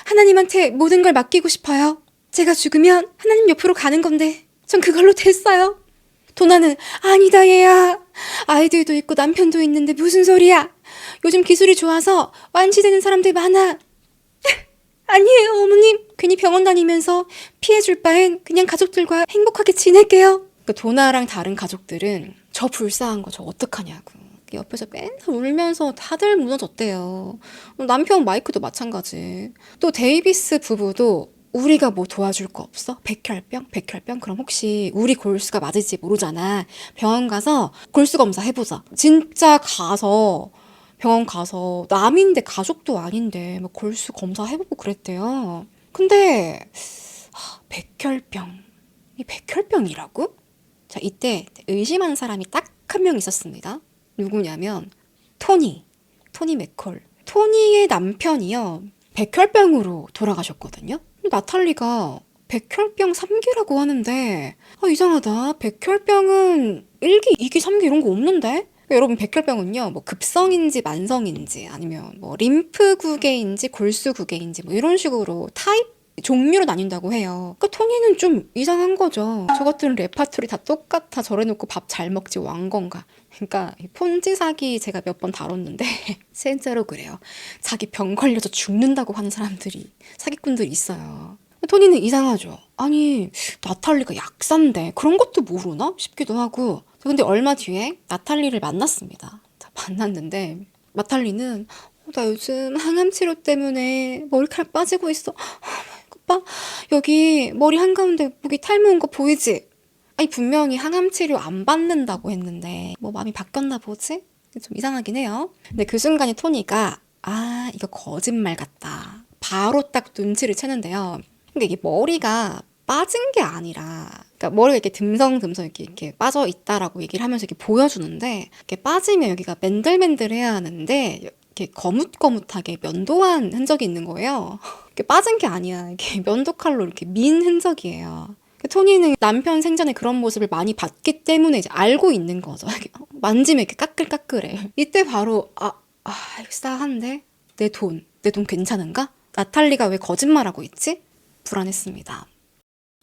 하나님한테 모든 걸 맡기고 싶어요. 제가 죽으면 하나님 옆으로 가는 건데 전 그걸로 됐어요. 도나는 아니다 얘야. 아이들도 있고 남편도 있는데 무슨 소리야. 요즘 기술이 좋아서 완치되는 사람들 많아. 아니에요, 어머님. 괜히 병원 다니면서 피해줄 바엔 그냥 가족들과 행복하게 지낼게요. 그 도나랑 다른 가족들은 저 불쌍한 거 저 어떡하냐고. 옆에서 맨날 울면서 다들 무너졌대요. 남편 마이크도 마찬가지. 또 데이비스 부부도 우리가 뭐 도와줄 거 없어? 백혈병? 백혈병? 그럼 혹시 우리 골수가 맞을지 모르잖아. 병원 가서 골수 검사 해보자. 진짜 가서 병원 가서 남인데 가족도 아닌데 막 골수 검사 해보고 그랬대요. 근데 백혈병. 이 백혈병이라고? 자, 이때 의심한 사람이 딱 한 명 있었습니다. 누구냐면 토니 맥콜. 토니의 남편이요. 백혈병으로 돌아가셨거든요. 나탈리가 백혈병 3기라고 하는데 이상하다. 백혈병은 1기, 2기, 3기 이런 거 없는데? 여러분 백혈병은요 뭐 급성인지 만성인지 아니면 뭐 림프구개인지 골수구개인지 뭐 이런 식으로 타입 종류로 나뉜다고 해요. 그러니까 토니는 좀 이상한 거죠. 저것들은 레파토리 다 똑같아. 저래놓고 밥 잘 먹지 왕건가. 그러니까 폰지 사기 제가 몇 번 다뤘는데 실제로 그래요. 자기 병 걸려서 죽는다고 하는 사람들이 사기꾼들이 있어요. 토니는 이상하죠. 아니 나탈리가 약사인데 그런 것도 모르나 싶기도 하고. 근데 얼마 뒤에 나탈리를 만났습니다. 만났는데 나탈리는 나 요즘 항암 치료 때문에 머리카락 빠지고 있어. 오빠 여기 머리 한가운데 여기 탈모 온 거 보이지? 아니 분명히 항암 치료 안 받는다고 했는데 뭐 마음이 바뀌었나 보지? 좀 이상하긴 해요. 근데 그 순간에 토니가 이거 거짓말 같다. 바로 딱 눈치를 채는데요. 근데 이게 머리가 빠진 게 아니라 그러니까 머리가 이렇게 듬성듬성 이렇게 빠져 있다라고 얘기를 하면서 이렇게 보여주는데 이렇게 빠지면 여기가 맨들맨들해야 하는데 이렇게 거뭇거뭇하게 면도한 흔적이 있는 거예요. 이렇게 빠진 게 아니야. 이렇게 면도칼로 이렇게 민 흔적이에요. 토니는 남편 생전에 그런 모습을 많이 봤기 때문에 이제 알고 있는 거죠. 만지면 이렇게 까끌까끌해. 이때 바로 이거 싸한데? 내 돈 괜찮은가? 나탈리가 왜 거짓말하고 있지? 불안했습니다.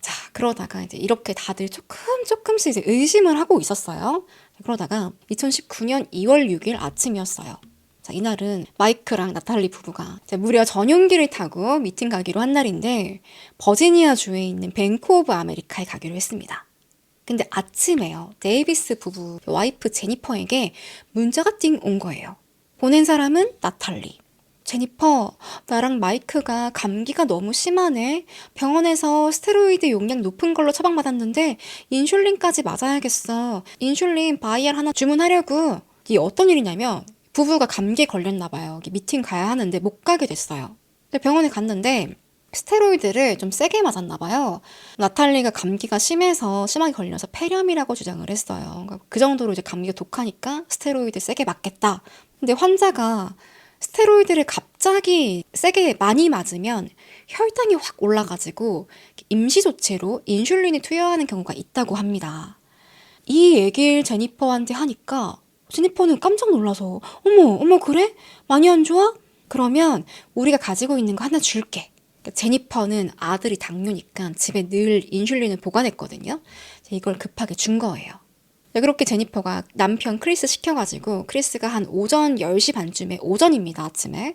자, 그러다가 이제 이렇게 다들 조금씩 이제 의심을 하고 있었어요. 그러다가 2019년 2월 6일 아침이었어요. 자, 이날은 마이크랑 나탈리 부부가 무려 전용기를 타고 미팅 가기로 한 날인데 버지니아주에 있는 뱅크 오브 아메리카에 가기로 했습니다. 근데 아침에요. 데이비스 부부 와이프 제니퍼에게 문자가 띵 온 거예요. 보낸 사람은 나탈리. 제니퍼, 나랑 마이크가 감기가 너무 심하네. 병원에서 스테로이드 용량 높은 걸로 처방받았는데 인슐린까지 맞아야겠어. 인슐린 바이알 하나 주문하려고. 이게 어떤 일이냐면 부부가 감기에 걸렸나 봐요. 미팅 가야 하는데 못 가게 됐어요. 근데 병원에 갔는데 스테로이드를 좀 세게 맞았나 봐요. 나탈리가 감기가 심하게 걸려서 폐렴이라고 주장을 했어요. 그러니까 그 정도로 이제 감기가 독하니까 스테로이드 세게 맞겠다. 근데 환자가 스테로이드를 갑자기 세게 많이 맞으면 혈당이 확 올라가지고 임시 조치로 인슐린을 투여하는 경우가 있다고 합니다. 이 얘기를 제니퍼한테 하니까 제니퍼는 깜짝 놀라서 어머 그래? 많이 안 좋아? 그러면 우리가 가지고 있는 거 하나 줄게. 제니퍼는 아들이 당뇨니까 집에 늘 인슐린을 보관했거든요. 이걸 급하게 준 거예요. 그렇게 제니퍼가 남편 크리스 시켜가지고 크리스가 한 오전 10시 반쯤에 오전입니다. 아침에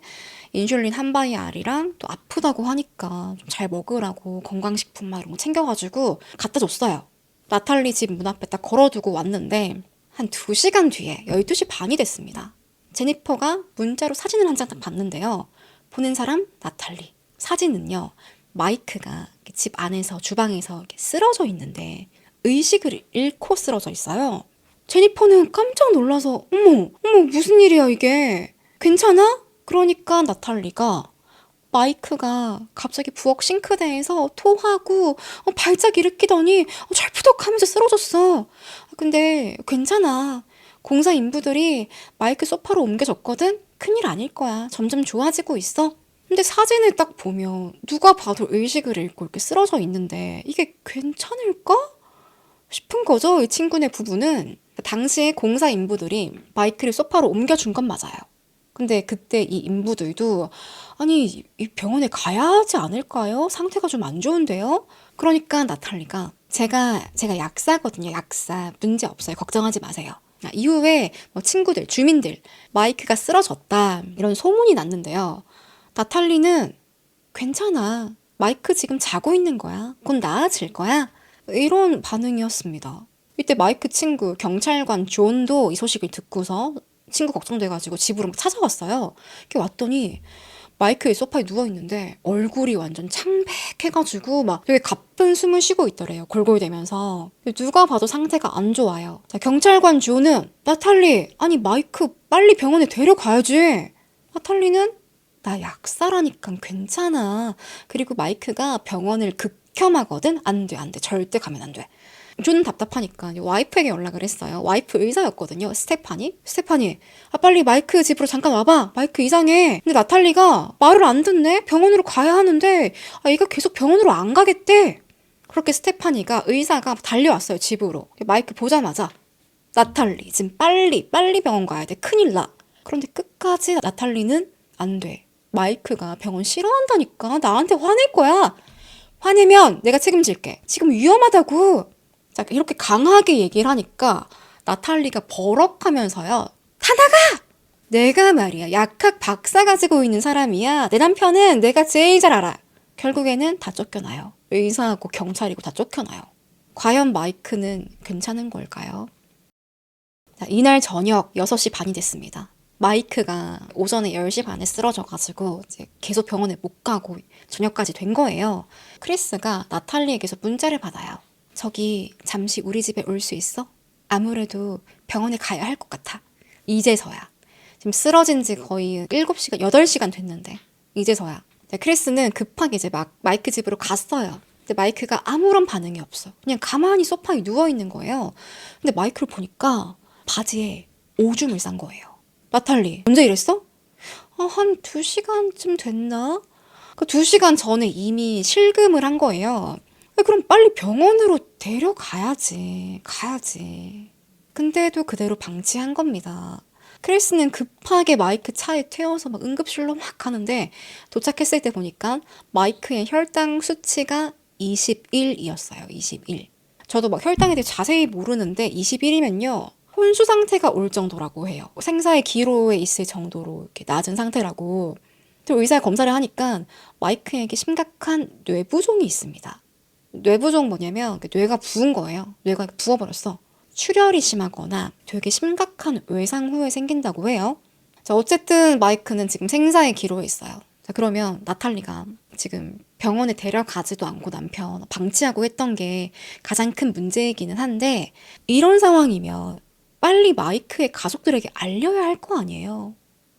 인슐린 한 바이알이랑 또 아프다고 하니까 좀 잘 먹으라고 건강식품 막 이런 거 챙겨가지고 갖다 줬어요. 나탈리 집 문 앞에 딱 걸어두고 왔는데 한 2시간 뒤에 12시 반이 됐습니다. 제니퍼가 문자로 사진을 한 장 딱 봤는데요. 보낸 사람 나탈리. 사진은요. 마이크가 집 안에서 주방에서 이렇게 쓰러져 있는데 의식을 잃고 쓰러져 있어요. 제니퍼는 깜짝 놀라서 어머 무슨 일이야 이게. 괜찮아? 그러니까 나탈리가 마이크가 갑자기 부엌 싱크대에서 토하고 발작 일으키더니 철푸덕하면서 쓰러졌어. 근데 괜찮아. 공사 인부들이 마이크 소파로 옮겨줬거든? 큰일 아닐 거야. 점점 좋아지고 있어. 근데 사진을 딱 보면 누가 봐도 의식을 잃고 이렇게 쓰러져 있는데 이게 괜찮을까? 싶은 거죠. 이 친구네 부부는. 당시에 공사 인부들이 마이크를 소파로 옮겨준 건 맞아요. 근데 그때 이 인부들도 아니 이 병원에 가야 하지 않을까요? 상태가 좀 안 좋은데요? 그러니까 나탈리가 제가 약사거든요. 약사. 문제 없어요. 걱정하지 마세요. 이후에 뭐 친구들, 주민들 마이크가 쓰러졌다 이런 소문이 났는데요. 나탈리는 괜찮아. 마이크 지금 자고 있는 거야. 곧 나아질 거야. 이런 반응이었습니다. 이때 마이크 친구 경찰관 존도 이 소식을 듣고서 친구 걱정돼가지고 집으로 찾아왔어요. 이렇게 왔더니 마이크의 소파에 누워있는데 얼굴이 완전 창백해가지고 막 되게 가쁜 숨을 쉬고 있더래요. 골골대면서. 누가 봐도 상태가 안 좋아요. 자, 경찰관 존은 나탈리, 아니 마이크 빨리 병원에 데려가야지. 나탈리는 나 약사라니까 괜찮아. 그리고 마이크가 병원을 극혐하거든. 안 돼, 안 돼. 절대 가면 안 돼. 존은 답답하니까 와이프에게 연락을 했어요. 와이프 의사였거든요. 스테파니, 아 빨리 마이크 집으로 잠깐 와봐. 마이크 이상해. 근데 나탈리가 말을 안 듣네. 병원으로 가야 하는데 아 얘가 계속 병원으로 안 가겠대. 그렇게 스테파니가 의사가 달려왔어요. 집으로. 마이크 보자마자 나탈리 지금 빨리 병원 가야 돼. 큰일 나. 그런데 끝까지 나탈리는 안 돼. 마이크가 병원 싫어한다니까. 나한테 화낼 거야. 화내면 내가 책임질게. 지금 위험하다고. 자, 이렇게 강하게 얘기를 하니까 나탈리가 버럭하면서요. 다 나가! 내가 말이야. 약학 박사 가지고 있는 사람이야. 내 남편은 내가 제일 잘 알아. 결국에는 다 쫓겨나요. 의사하고 경찰이고 다 쫓겨나요. 과연 마이크는 괜찮은 걸까요? 자, 이날 저녁 6시 반이 됐습니다. 마이크가 오전에 10시 반에 쓰러져가지고 이제 계속 병원에 못 가고 저녁까지 된 거예요. 크리스가 나탈리에게서 문자를 받아요. 저기 잠시 우리 집에 올 수 있어? 아무래도 병원에 가야 할 것 같아. 이제서야. 지금 쓰러진 지 거의 7시간, 8시간 됐는데 이제서야. 크리스는 급하게 이제 막 마이크 집으로 갔어요. 근데 마이크가 아무런 반응이 없어. 그냥 가만히 소파에 누워있는 거예요. 근데 마이크를 보니까 바지에 오줌을 싼 거예요. 나탈리, 언제 이랬어? 한 2시간쯤 됐나? 그 2시간 전에 이미 실금을 한 거예요. 그럼 빨리 병원으로 데려가야지. 가야지. 근데도 그대로 방치한 겁니다. 크리스는 급하게 마이크 차에 태워서 막 응급실로 막 가는데 도착했을 때 보니까 마이크의 혈당 수치가 21이었어요. 21. 저도 막 혈당에 대해 자세히 모르는데 21이면요. 혼수 상태가 올 정도라고 해요. 생사의 기로에 있을 정도로 이렇게 낮은 상태라고. 의사가 검사를 하니까 마이크에게 심각한 뇌부종이 있습니다. 뇌부종 뭐냐면 뇌가 부은 거예요. 뇌가 부어버렸어. 출혈이 심하거나 되게 심각한 외상 후에 생긴다고 해요. 자, 어쨌든 마이크는 지금 생사의 기로에 있어요. 자, 그러면 나탈리가 지금 병원에 데려가지도 않고 남편 방치하고 했던 게 가장 큰 문제이기는 한데 이런 상황이면 빨리 마이크의 가족들에게 알려야 할 거 아니에요.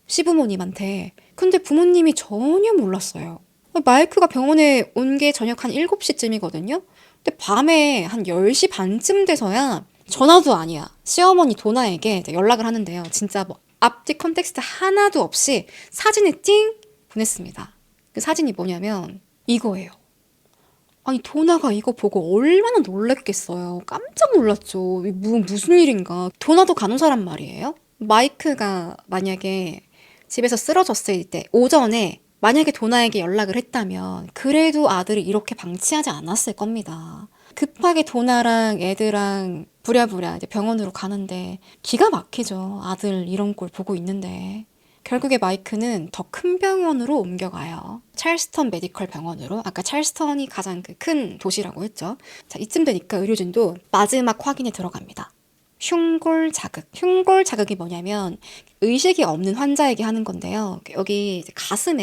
시부모님한테. 근데 부모님이 전혀 몰랐어요. 마이크가 병원에 온 게 저녁 한 7시쯤이거든요. 근데 밤에 한 10시 반쯤 돼서야 전화도 아니야. 시어머니 도나에게 연락을 하는데요. 진짜 뭐 앞뒤 컨텍스트 하나도 없이 사진을 띵 보냈습니다. 그 사진이 뭐냐면 이거예요. 아니 도나가 이거 보고 얼마나 놀랬겠어요. 깜짝 놀랐죠. 무슨 일인가. 도나도 간호사란 말이에요. 마이크가 만약에 집에서 쓰러졌을 때 오전에 만약에 도나에게 연락을 했다면 그래도 아들이 이렇게 방치하지 않았을 겁니다. 급하게 도나랑 애들랑 부랴부랴 이제 병원으로 가는데 기가 막히죠. 아들 이런 꼴 보고 있는데. 결국에 마이크는 더 큰 병원으로 옮겨가요. 찰스턴 메디컬 병원으로. 아까 찰스턴이 가장 큰 도시라고 했죠. 자, 이쯤 되니까 의료진도 마지막 확인에 들어갑니다. 흉골 자극. 흉골 자극이 뭐냐면 의식이 없는 환자에게 하는 건데요. 여기 가슴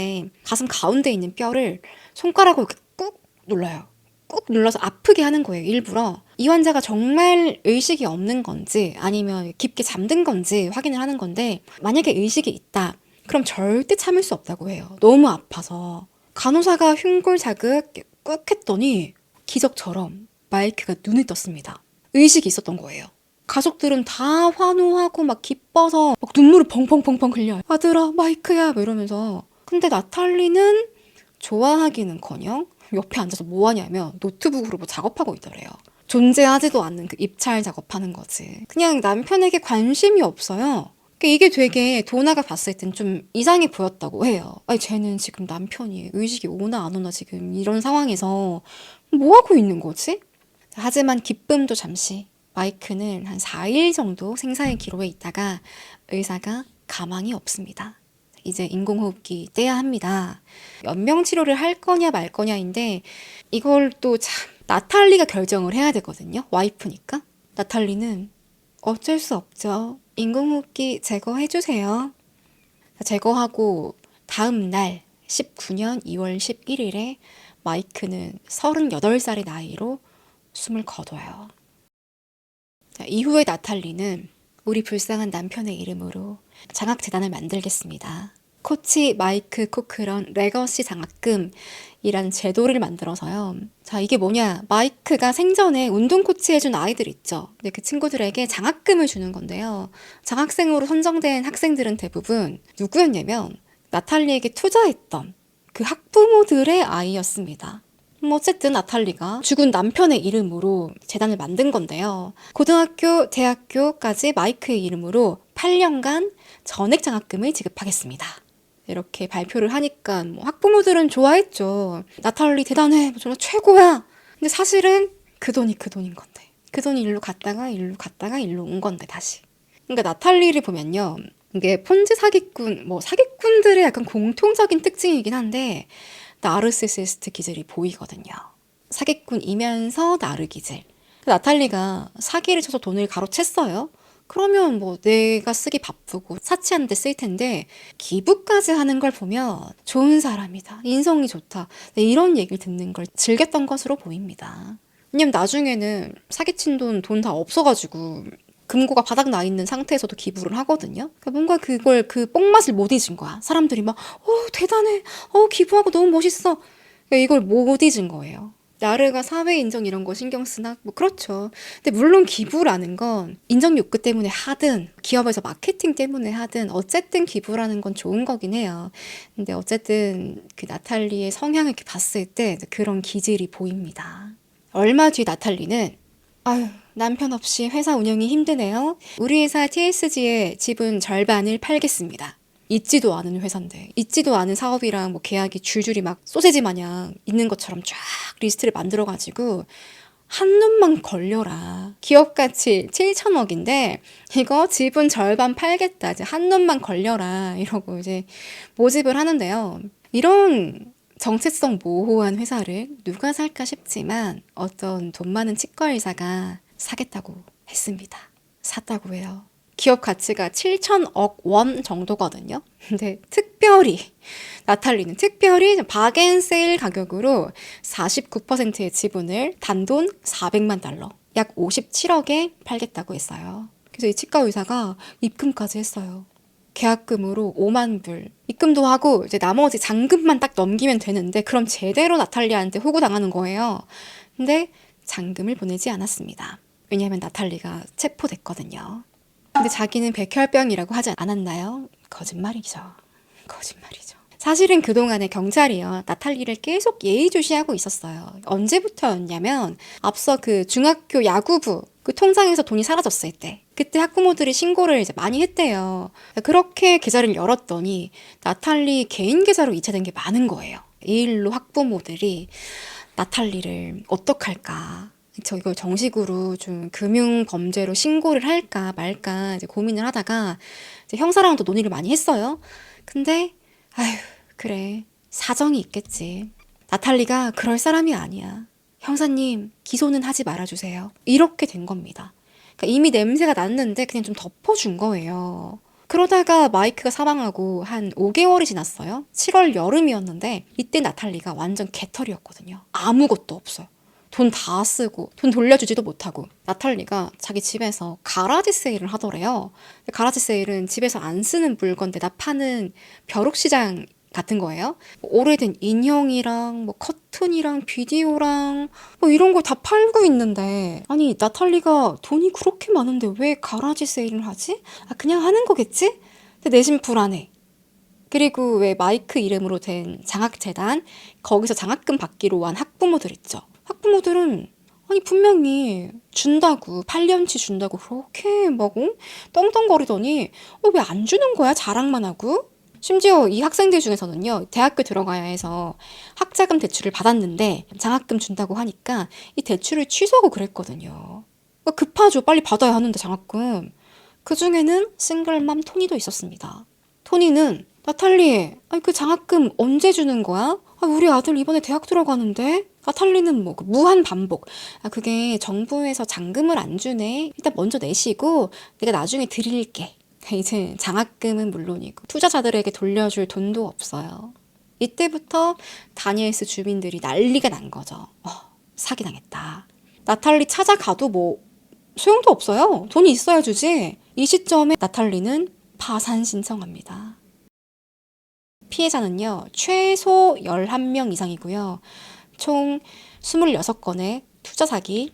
가운데 있는 뼈를 손가락으로 이렇게 꾹 눌러요. 꾹 눌러서 아프게 하는 거예요. 일부러. 이 환자가 정말 의식이 없는 건지 아니면 깊게 잠든 건지 확인을 하는 건데 만약에 의식이 있다. 그럼 절대 참을 수 없다고 해요. 너무 아파서. 간호사가 흉골 자극 꾹 했더니 기적처럼 마이크가 눈을 떴습니다. 의식이 있었던 거예요. 가족들은 다 환호하고 막 기뻐서 막 눈물을 펑펑펑펑 흘려요. 아들아 마이크야 뭐 이러면서. 근데 나탈리는 좋아하기는커녕 옆에 앉아서 뭐 하냐면 노트북으로 뭐 작업하고 있더래요. 존재하지도 않는 그 입찰 작업하는 거지. 그냥 남편에게 관심이 없어요. 이게 되게 도나가 봤을 땐 좀 이상해 보였다고 해요. 아니 쟤는 지금 남편이 의식이 오나 안 오나 지금 이런 상황에서 뭐 하고 있는 거지? 하지만 기쁨도 잠시. 마이크는 한 4일 정도 생사의 기로에 있다가 의사가 가망이 없습니다. 이제 인공호흡기 떼야 합니다. 연명치료를 할 거냐 말 거냐인데 이걸 또 참 나탈리가 결정을 해야 되거든요. 와이프니까. 나탈리는 어쩔 수 없죠. 인공호흡기 제거해주세요. 제거하고 다음 날 19년 2월 11일에 마이크는 38살의 나이로 숨을 거둬요. 이후에 나탈리는 우리 불쌍한 남편의 이름으로 장학재단을 만들겠습니다. 코치 마이크 코크런 레거시 장학금이라는 제도를 만들어서요. 자, 이게 뭐냐? 마이크가 생전에 운동 코치해준 아이들 있죠. 근데 그 친구들에게 장학금을 주는 건데요. 장학생으로 선정된 학생들은 대부분 누구였냐면 나탈리에게 투자했던 그 학부모들의 아이였습니다. 어쨌든 나탈리가 죽은 남편의 이름으로 재단을 만든 건데요. 고등학교, 대학교까지 마이크의 이름으로 8년간 전액 장학금을 지급하겠습니다. 이렇게 발표를 하니까 학부모들은 좋아했죠. 나탈리 대단해, 정말 최고야. 근데 사실은 그 돈이 그 돈인 건데. 그 돈이 일로 갔다가 일로 온 건데 다시. 그러니까 나탈리를 보면요. 이게 폰지 사기꾼, 사기꾼들의 약간 공통적인 특징이긴 한데 나르시시스트 기질이 보이거든요. 사기꾼이면서 나르 기질. 나탈리가 사기를 쳐서 돈을 가로챘어요. 그러면 내가 쓰기 바쁘고 사치하는 데 쓸 텐데 기부까지 하는 걸 보면 좋은 사람이다. 인성이 좋다. 이런 얘기를 듣는 걸 즐겼던 것으로 보입니다. 왜냐면 나중에는 사기친 돈 다 없어가지고 금고가 바닥 나 있는 상태에서도 기부를 하거든요. 그러니까 뭔가 그 뽕맛을 못 잊은 거야. 사람들이 대단해. 기부하고 너무 멋있어. 그러니까 이걸 못 잊은 거예요. 나르가 사회 인정 이런 거 신경 쓰나? 그렇죠. 근데 물론 기부라는 건 인정 욕구 때문에 하든 기업에서 마케팅 때문에 하든 어쨌든 기부라는 건 좋은 거긴 해요. 근데 어쨌든 그 나탈리의 성향을 이렇게 봤을 때 그런 기질이 보입니다. 얼마 뒤 나탈리는 남편 없이 회사 운영이 힘드네요. 우리 회사 TSG의 지분 절반을 팔겠습니다. 있지도 않은 회사인데 있지도 않은 사업이랑 계약이 줄줄이 막 소세지 마냥 있는 것처럼 쫙 리스트를 만들어가지고 한눈만 걸려라. 기업 가치 7천억인데 이거 지분 절반 팔겠다. 이제 한눈만 걸려라. 이러고 이제 모집을 하는데요. 이런 정체성 모호한 회사를 누가 살까 싶지만 어떤 돈 많은 치과의사가 사겠다고 했습니다. 샀다고 해요. 기업 가치가 7천억 원 정도거든요. 근데 나탈리는 특별히 박앤세일 가격으로 49%의 지분을 단돈 400만 달러, 약 57억에 팔겠다고 했어요. 그래서 이 치과 의사가 입금까지 했어요. 계약금으로 5만 불 입금도 하고 이제 나머지 잔금만 딱 넘기면 되는데 그럼 제대로 나탈리한테 호구당하는 거예요. 근데 잔금을 보내지 않았습니다. 왜냐하면 나탈리가 체포됐거든요. 근데 자기는 백혈병이라고 하지 않았나요? 거짓말이죠. 사실은 그동안에 경찰이요. 나탈리를 계속 예의주시하고 있었어요. 언제부터였냐면 앞서 그 중학교 야구부 그 통장에서 돈이 사라졌을 때 그때 학부모들이 신고를 이제 많이 했대요. 그렇게 계좌를 열었더니 나탈리 개인 계좌로 이체된 게 많은 거예요. 이 일로 학부모들이 나탈리를 어떡할까? 이걸 정식으로 좀 금융 범죄로 신고를 할까 말까 이제 고민을 하다가 이제 형사랑도 논의를 많이 했어요. 근데 그래 사정이 있겠지. 나탈리가 그럴 사람이 아니야. 형사님 기소는 하지 말아주세요. 이렇게 된 겁니다. 그러니까 이미 냄새가 났는데 그냥 좀 덮어준 거예요. 그러다가 마이크가 사망하고 한 5개월이 지났어요. 7월 여름이었는데 이때 나탈리가 완전 개털이었거든요. 아무것도 없어요. 돈 다 쓰고 돈 돌려주지도 못하고 나탈리가 자기 집에서 가라지 세일을 하더래요. 가라지 세일은 집에서 안 쓰는 물건들 다 파는 벼룩시장 같은 거예요. 오래된 인형이랑 커튼이랑 비디오랑 이런 거 다 팔고 있는데 아니 나탈리가 돈이 그렇게 많은데 왜 가라지 세일을 하지? 그냥 하는 거겠지? 근데 내심 불안해. 그리고 왜 마이크 이름으로 된 장학재단 거기서 장학금 받기로 한 학부모들 있죠. 학부모들은 분명히 준다고 8년치 준다고 그렇게 떵떵거리더니 왜 안 주는 거야? 자랑만 하고. 심지어 이 학생들 중에서는요. 대학교 들어가야 해서 학자금 대출을 받았는데 장학금 준다고 하니까 이 대출을 취소하고 그랬거든요. 급하죠. 빨리 받아야 하는데 장학금. 그중에는 싱글맘 토니도 있었습니다. 토니는 나탈리, 아니 그 장학금 언제 주는 거야? 아, 우리 아들 이번에 대학 들어가는데? 나탈리는 뭐 무한 반복. 아, 그게 정부에서 장금을 안 주네. 일단 먼저 내시고 내가 나중에 드릴게. 이제 장학금은 물론이고 투자자들에게 돌려줄 돈도 없어요. 이때부터 다니엘스 주민들이 난리가 난 거죠. 사기당했다. 나탈리 찾아가도 뭐 소용도 없어요. 돈이 있어야 주지. 이 시점에 나탈리는 파산 신청합니다. 피해자는요, 최소 11명 이상이고요. 총 26건의 투자 사기,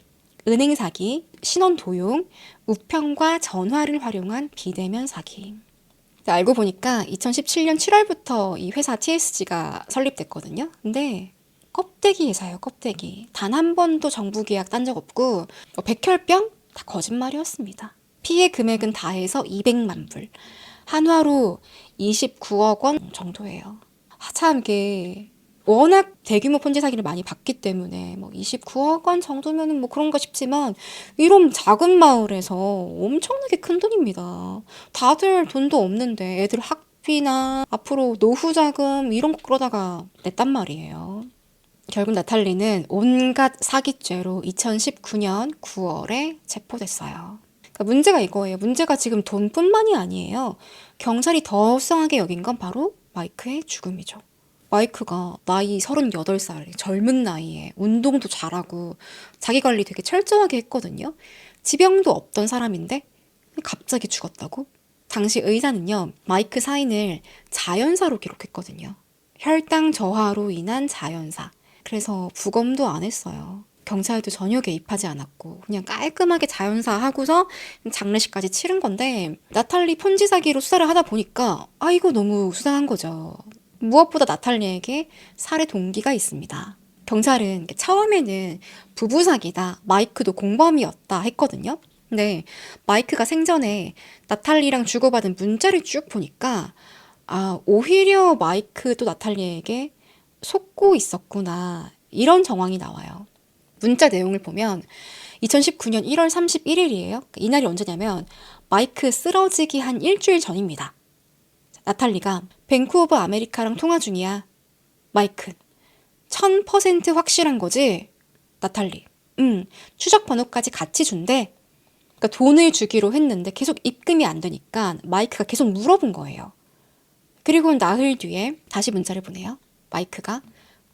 은행 사기, 신원 도용, 우편과 전화를 활용한 비대면 사기. 알고 보니까 2017년 7월부터 이 회사 TSG가 설립됐거든요. 근데 껍데기 회사예요, 껍데기. 단 한 번도 정부 계약 딴 적 없고 백혈병? 다 거짓말이었습니다. 피해 금액은 다 해서 200만 불. 한화로 29억 원 정도예요. 참 이게 워낙 대규모 폰지 사기를 많이 봤기 때문에 뭐 29억 원 정도면은 뭐 그런가 싶지만 이런 작은 마을에서 엄청나게 큰 돈입니다. 다들 돈도 없는데 애들 학비나 앞으로 노후 자금 이런 거 끌어다가 냈단 말이에요. 결국 나탈리는 온갖 사기죄로 2019년 9월에 체포됐어요. 그러니까 문제가 이거예요. 문제가 지금 돈뿐만이 아니에요. 경찰이 더 수상하게 여긴 건 바로 마이크의 죽음이죠. 마이크가 나이 38살, 젊은 나이에 운동도 잘하고 자기 관리 되게 철저하게 했거든요. 지병도 없던 사람인데 갑자기 죽었다고? 당시 의사는요, 마이크 사인을 자연사로 기록했거든요. 혈당 저하로 인한 자연사. 그래서 부검도 안 했어요. 경찰도 전혀 개입하지 않았고 그냥 깔끔하게 자연사 하고서 장례식까지 치른 건데 나탈리 폰지 사기로 수사를 하다 보니까 이거 너무 수상한 거죠. 무엇보다 나탈리에게 살해 동기가 있습니다. 경찰은 처음에는 부부 사기다, 마이크도 공범이었다 했거든요. 근데 마이크가 생전에 나탈리랑 주고받은 문자를 쭉 보니까 오히려 마이크도 나탈리에게 속고 있었구나, 이런 정황이 나와요. 문자 내용을 보면 2019년 1월 31일이에요. 이날이 언제냐면 마이크 쓰러지기 한 일주일 전입니다. 나탈리가 뱅크 오브 아메리카랑 통화 중이야. 마이크, 1000% 확실한 거지? 나탈리, 추적 번호까지 같이 준대. 그러니까 돈을 주기로 했는데 계속 입금이 안 되니까 마이크가 계속 물어본 거예요. 그리고 나흘 뒤에 다시 문자를 보내요. 마이크가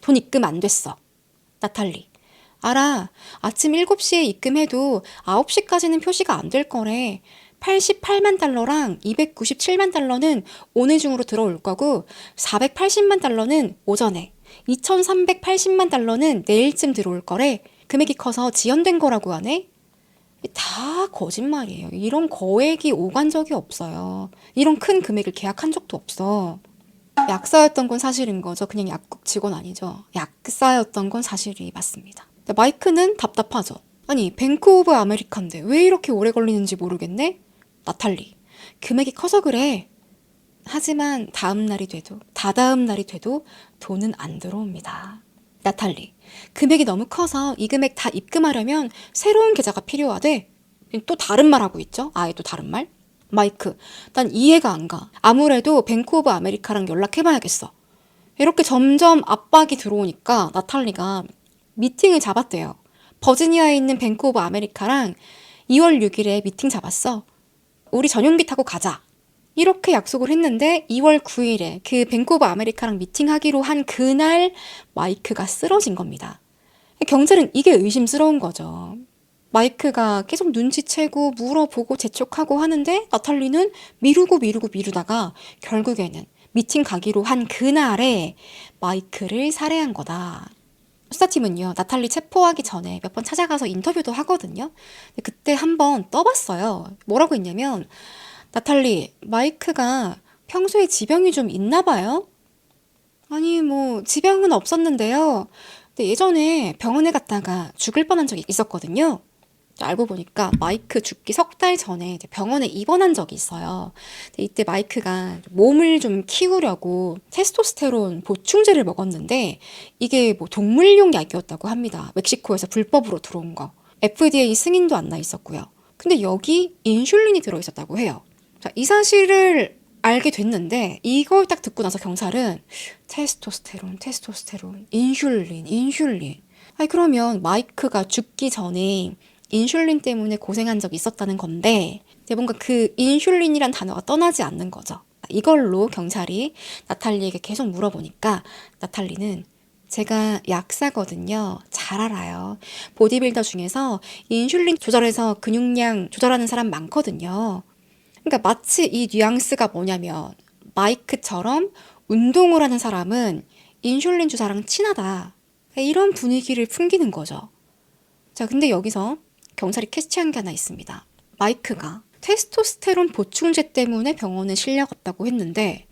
돈 입금 안 됐어. 나탈리, 알아. 아침 7시에 입금해도 9시까지는 표시가 안 될 거래. 88만 달러랑 297만 달러는 오늘 중으로 들어올 거고 480만 달러는 오전에, 2380만 달러는 내일쯤 들어올 거래. 금액이 커서 지연된 거라고 하네. 다 거짓말이에요. 이런 거액이 오간 적이 없어요. 이런 큰 금액을 계약한 적도 없어. 약사였던 건 사실인 거죠. 그냥 약국 직원 아니죠. 약사였던 건 사실이 맞습니다. 마이크는 답답하죠. 아니, 뱅크 오브 아메리카인데 왜 이렇게 오래 걸리는지 모르겠네? 나탈리, 금액이 커서 그래. 하지만 다음 날이 돼도 다다음 날이 돼도 돈은 안 들어옵니다. 나탈리, 금액이 너무 커서 이 금액 다 입금하려면 새로운 계좌가 필요하대. 또 다른 말 하고 있죠. 아예 또 다른 말. 마이크, 난 이해가 안 가. 아무래도 뱅크 오브 아메리카랑 연락해봐야겠어. 이렇게 점점 압박이 들어오니까 나탈리가 미팅을 잡았대요. 버지니아에 있는 뱅크 오브 아메리카랑 2월 6일에 미팅 잡았어. 우리 전용기 타고 가자. 이렇게 약속을 했는데 2월 9일에 그 뱅크 오브 아메리카랑 미팅하기로 한 그날 마이크가 쓰러진 겁니다. 경찰은 이게 의심스러운 거죠. 마이크가 계속 눈치채고 물어보고 재촉하고 하는데 나탈리는 미루다가 결국에는 미팅 가기로 한 그날에 마이크를 살해한 거다. 수사팀은요, 나탈리 체포하기 전에 몇 번 찾아가서 인터뷰도 하거든요. 근데 그때 한번 떠봤어요. 뭐라고 했냐면, 나탈리, 마이크가 평소에 지병이 좀 있나 봐요? 아니, 뭐 지병은 없었는데요. 근데 예전에 병원에 갔다가 죽을 뻔한 적이 있었거든요. 알고 보니까 마이크 죽기 석 달 전에 병원에 입원한 적이 있어요. 근데 이때 마이크가 몸을 좀 키우려고 테스토스테론 보충제를 먹었는데 이게 뭐 동물용 약이었다고 합니다. 멕시코에서 불법으로 들어온 거. FDA 승인도 안 나 있었고요. 근데 여기 인슐린이 들어있었다고 해요. 자, 이 사실을 알게 됐는데 이걸 딱 듣고 나서 경찰은 테스토스테론, 인슐린. 아니 그러면 마이크가 죽기 전에 인슐린 때문에 고생한 적이 있었다는 건데 이제 뭔가 그 인슐린이란 단어가 떠나지 않는 거죠. 이걸로 경찰이 나탈리에게 계속 물어보니까 나탈리는 제가 약사거든요. 잘 알아요. 보디빌더 중에서 인슐린 조절해서 근육량 조절하는 사람 많거든요. 그러니까 마치 이 뉘앙스가 뭐냐면 마이크처럼 운동을 하는 사람은 인슐린 주사랑 친하다. 이런 분위기를 풍기는 거죠. 자, 근데 여기서 경찰이 캐치한 게 하나 있습니다. 마이크가 테스토스테론 보충제 때문에 병원에 실려갔다고 했는데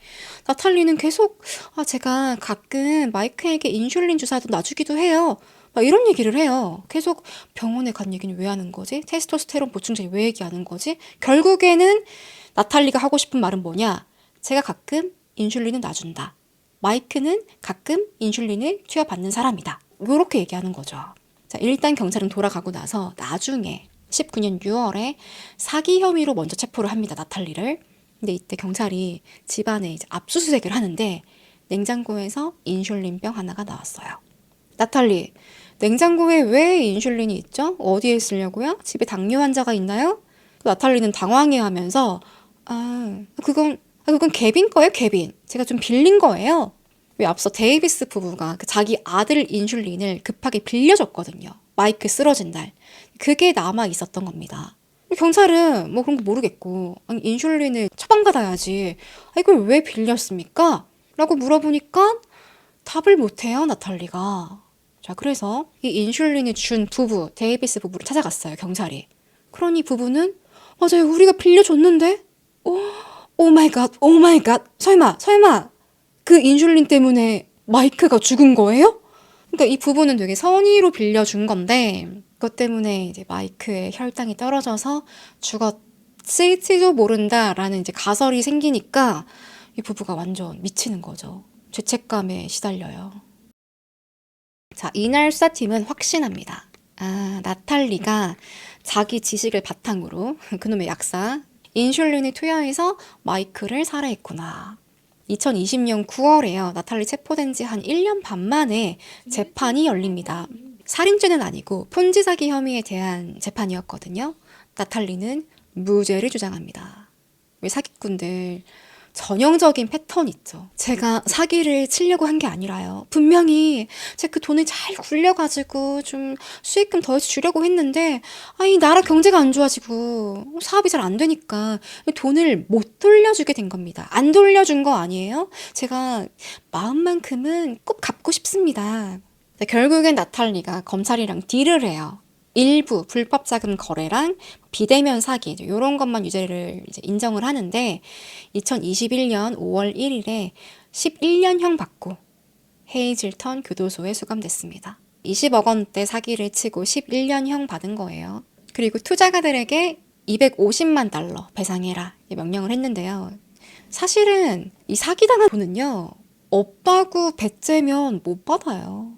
나탈리는 계속 제가 가끔 마이크에게 인슐린 주사도 놔주기도 해요. 막 이런 얘기를 해요. 계속 병원에 간 얘기는 왜 하는 거지? 테스토스테론 보충제 왜 얘기하는 거지? 결국에는 나탈리가 하고 싶은 말은 뭐냐? 제가 가끔 인슐린을 놔준다. 마이크는 가끔 인슐린을 투여받는 사람이다. 이렇게 얘기하는 거죠. 자, 일단 경찰은 돌아가고 나서 나중에 19년 6월에 사기 혐의로 먼저 체포를 합니다. 나탈리를. 근데 이때 경찰이 집안에 이제 압수수색을 하는데 냉장고에서 인슐린병 하나가 나왔어요. 나탈리, 냉장고에 왜 인슐린이 있죠? 어디에 쓰려고요? 집에 당뇨 환자가 있나요? 나탈리는 당황해하면서 그건 개빈 거예요, 개빈. 제가 좀 빌린 거예요. 왜 앞서 데이비스 부부가 자기 아들 인슐린을 급하게 빌려줬거든요. 마이크 쓰러진 날. 그게 남아 있었던 겁니다. 경찰은 뭐 그런 거 모르겠고 아니 인슐린을 처방받아야지. 이걸 왜 빌렸습니까? 라고 물어보니까 답을 못해요, 나탈리가. 자, 그래서 이 인슐린을 준 부부, 데이비스 부부를 찾아갔어요, 경찰이. 그러니 부부는 맞아요, 우리가 빌려줬는데? 오 마이 갓. 설마 그 인슐린 때문에 마이크가 죽은 거예요? 그러니까 이 부부는 되게 선의로 빌려준 건데 그것 때문에 이제 마이크의 혈당이 떨어져서 죽었을지도 모른다라는 이제 가설이 생기니까 이 부부가 완전 미치는 거죠. 죄책감에 시달려요. 자, 이날 수사팀은 확신합니다. 나탈리가 자기 지식을 바탕으로 그놈의 약사 인슐린을 투여해서 마이크를 살해했구나. 2020년 9월에요. 나탈리 체포된 지 한 1년 반 만에 재판이 열립니다. 살인죄는 아니고 폰지 사기 혐의에 대한 재판이었거든요. 나탈리는 무죄를 주장합니다. 왜 사기꾼들 전형적인 패턴 있죠. 제가 사기를 치려고 한 게 아니라요. 분명히 제가 그 돈을 잘 굴려가지고 좀 수익금 더 주려고 했는데 이 나라 경제가 안 좋아지고 사업이 잘 안 되니까 돈을 못 돌려주게 된 겁니다. 안 돌려준 거 아니에요? 제가 마음만큼은 꼭 갚고 싶습니다. 결국엔 나탈리가 검찰이랑 딜을 해요. 일부 불법 자금 거래랑 비대면 사기 이런 것만 유죄를 이제 인정을 하는데 2021년 5월 1일에 11년형 받고 헤이즐턴 교도소에 수감됐습니다. 20억 원대 사기를 치고 11년형 받은 거예요. 그리고 투자가들에게 250만 달러 배상해라 명령을 했는데요. 사실은 이 사기당한 돈은요. 없다고 배째면 못 받아요.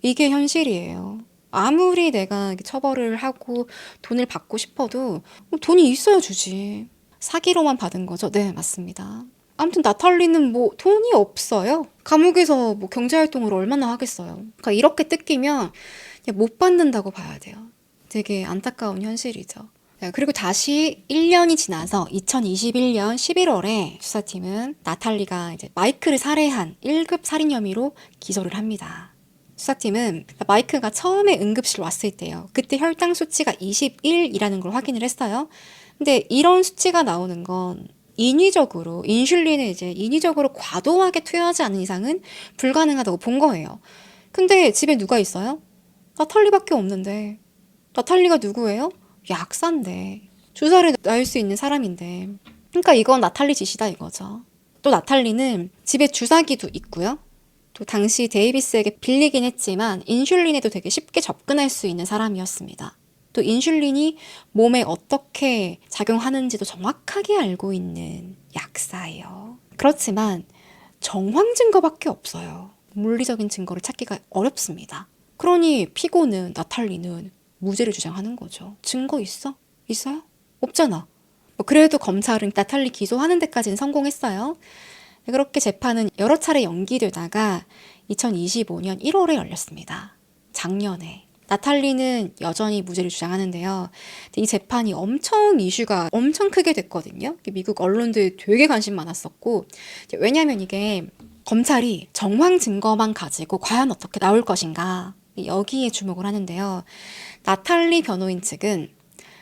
이게 현실이에요. 아무리 내가 처벌을 하고 돈을 받고 싶어도 돈이 있어야 주지. 사기로만 받은 거죠? 네, 맞습니다. 아무튼 나탈리는 뭐 돈이 없어요. 감옥에서 뭐 경제활동을 얼마나 하겠어요. 그러니까 이렇게 뜯기면 그냥 못 받는다고 봐야 돼요. 되게 안타까운 현실이죠. 그리고 다시 1년이 지나서 2021년 11월에 수사팀은 나탈리가 이제 마이크를 살해한 1급 살인 혐의로 기소를 합니다. 수사팀은 마이크가 처음에 응급실 왔을 때요. 그때 혈당 수치가 21이라는 걸 확인을 했어요. 근데 이런 수치가 나오는 건 인위적으로 인슐린을 이제 인위적으로 과도하게 투여하지 않은 이상은 불가능하다고 본 거예요. 근데 집에 누가 있어요? 나탈리밖에 없는데. 나탈리가 누구예요? 약사인데. 주사를 놔줄 수 있는 사람인데. 그러니까 이건 나탈리 짓이다 이거죠. 또 나탈리는 집에 주사기도 있고요. 또 당시 데이비스에게 빌리긴 했지만 인슐린에도 되게 쉽게 접근할 수 있는 사람이었습니다. 또 인슐린이 몸에 어떻게 작용하는지도 정확하게 알고 있는 약사예요. 그렇지만 정황 증거밖에 없어요. 물리적인 증거를 찾기가 어렵습니다. 그러니 피고는 나탈리는 무죄를 주장하는 거죠. 증거 있어? 있어요? 없잖아. 그래도 검찰은 나탈리 기소하는 데까지는 성공했어요. 그렇게 재판은 여러 차례 연기되다가 2025년 1월에 열렸습니다. 작년에. 나탈리는 여전히 무죄를 주장하는데요. 이 재판이 이슈가 엄청 크게 됐거든요. 미국 언론들 되게 관심 많았었고, 왜냐하면 이게 검찰이 정황 증거만 가지고 과연 어떻게 나올 것인가, 여기에 주목을 하는데요. 나탈리 변호인 측은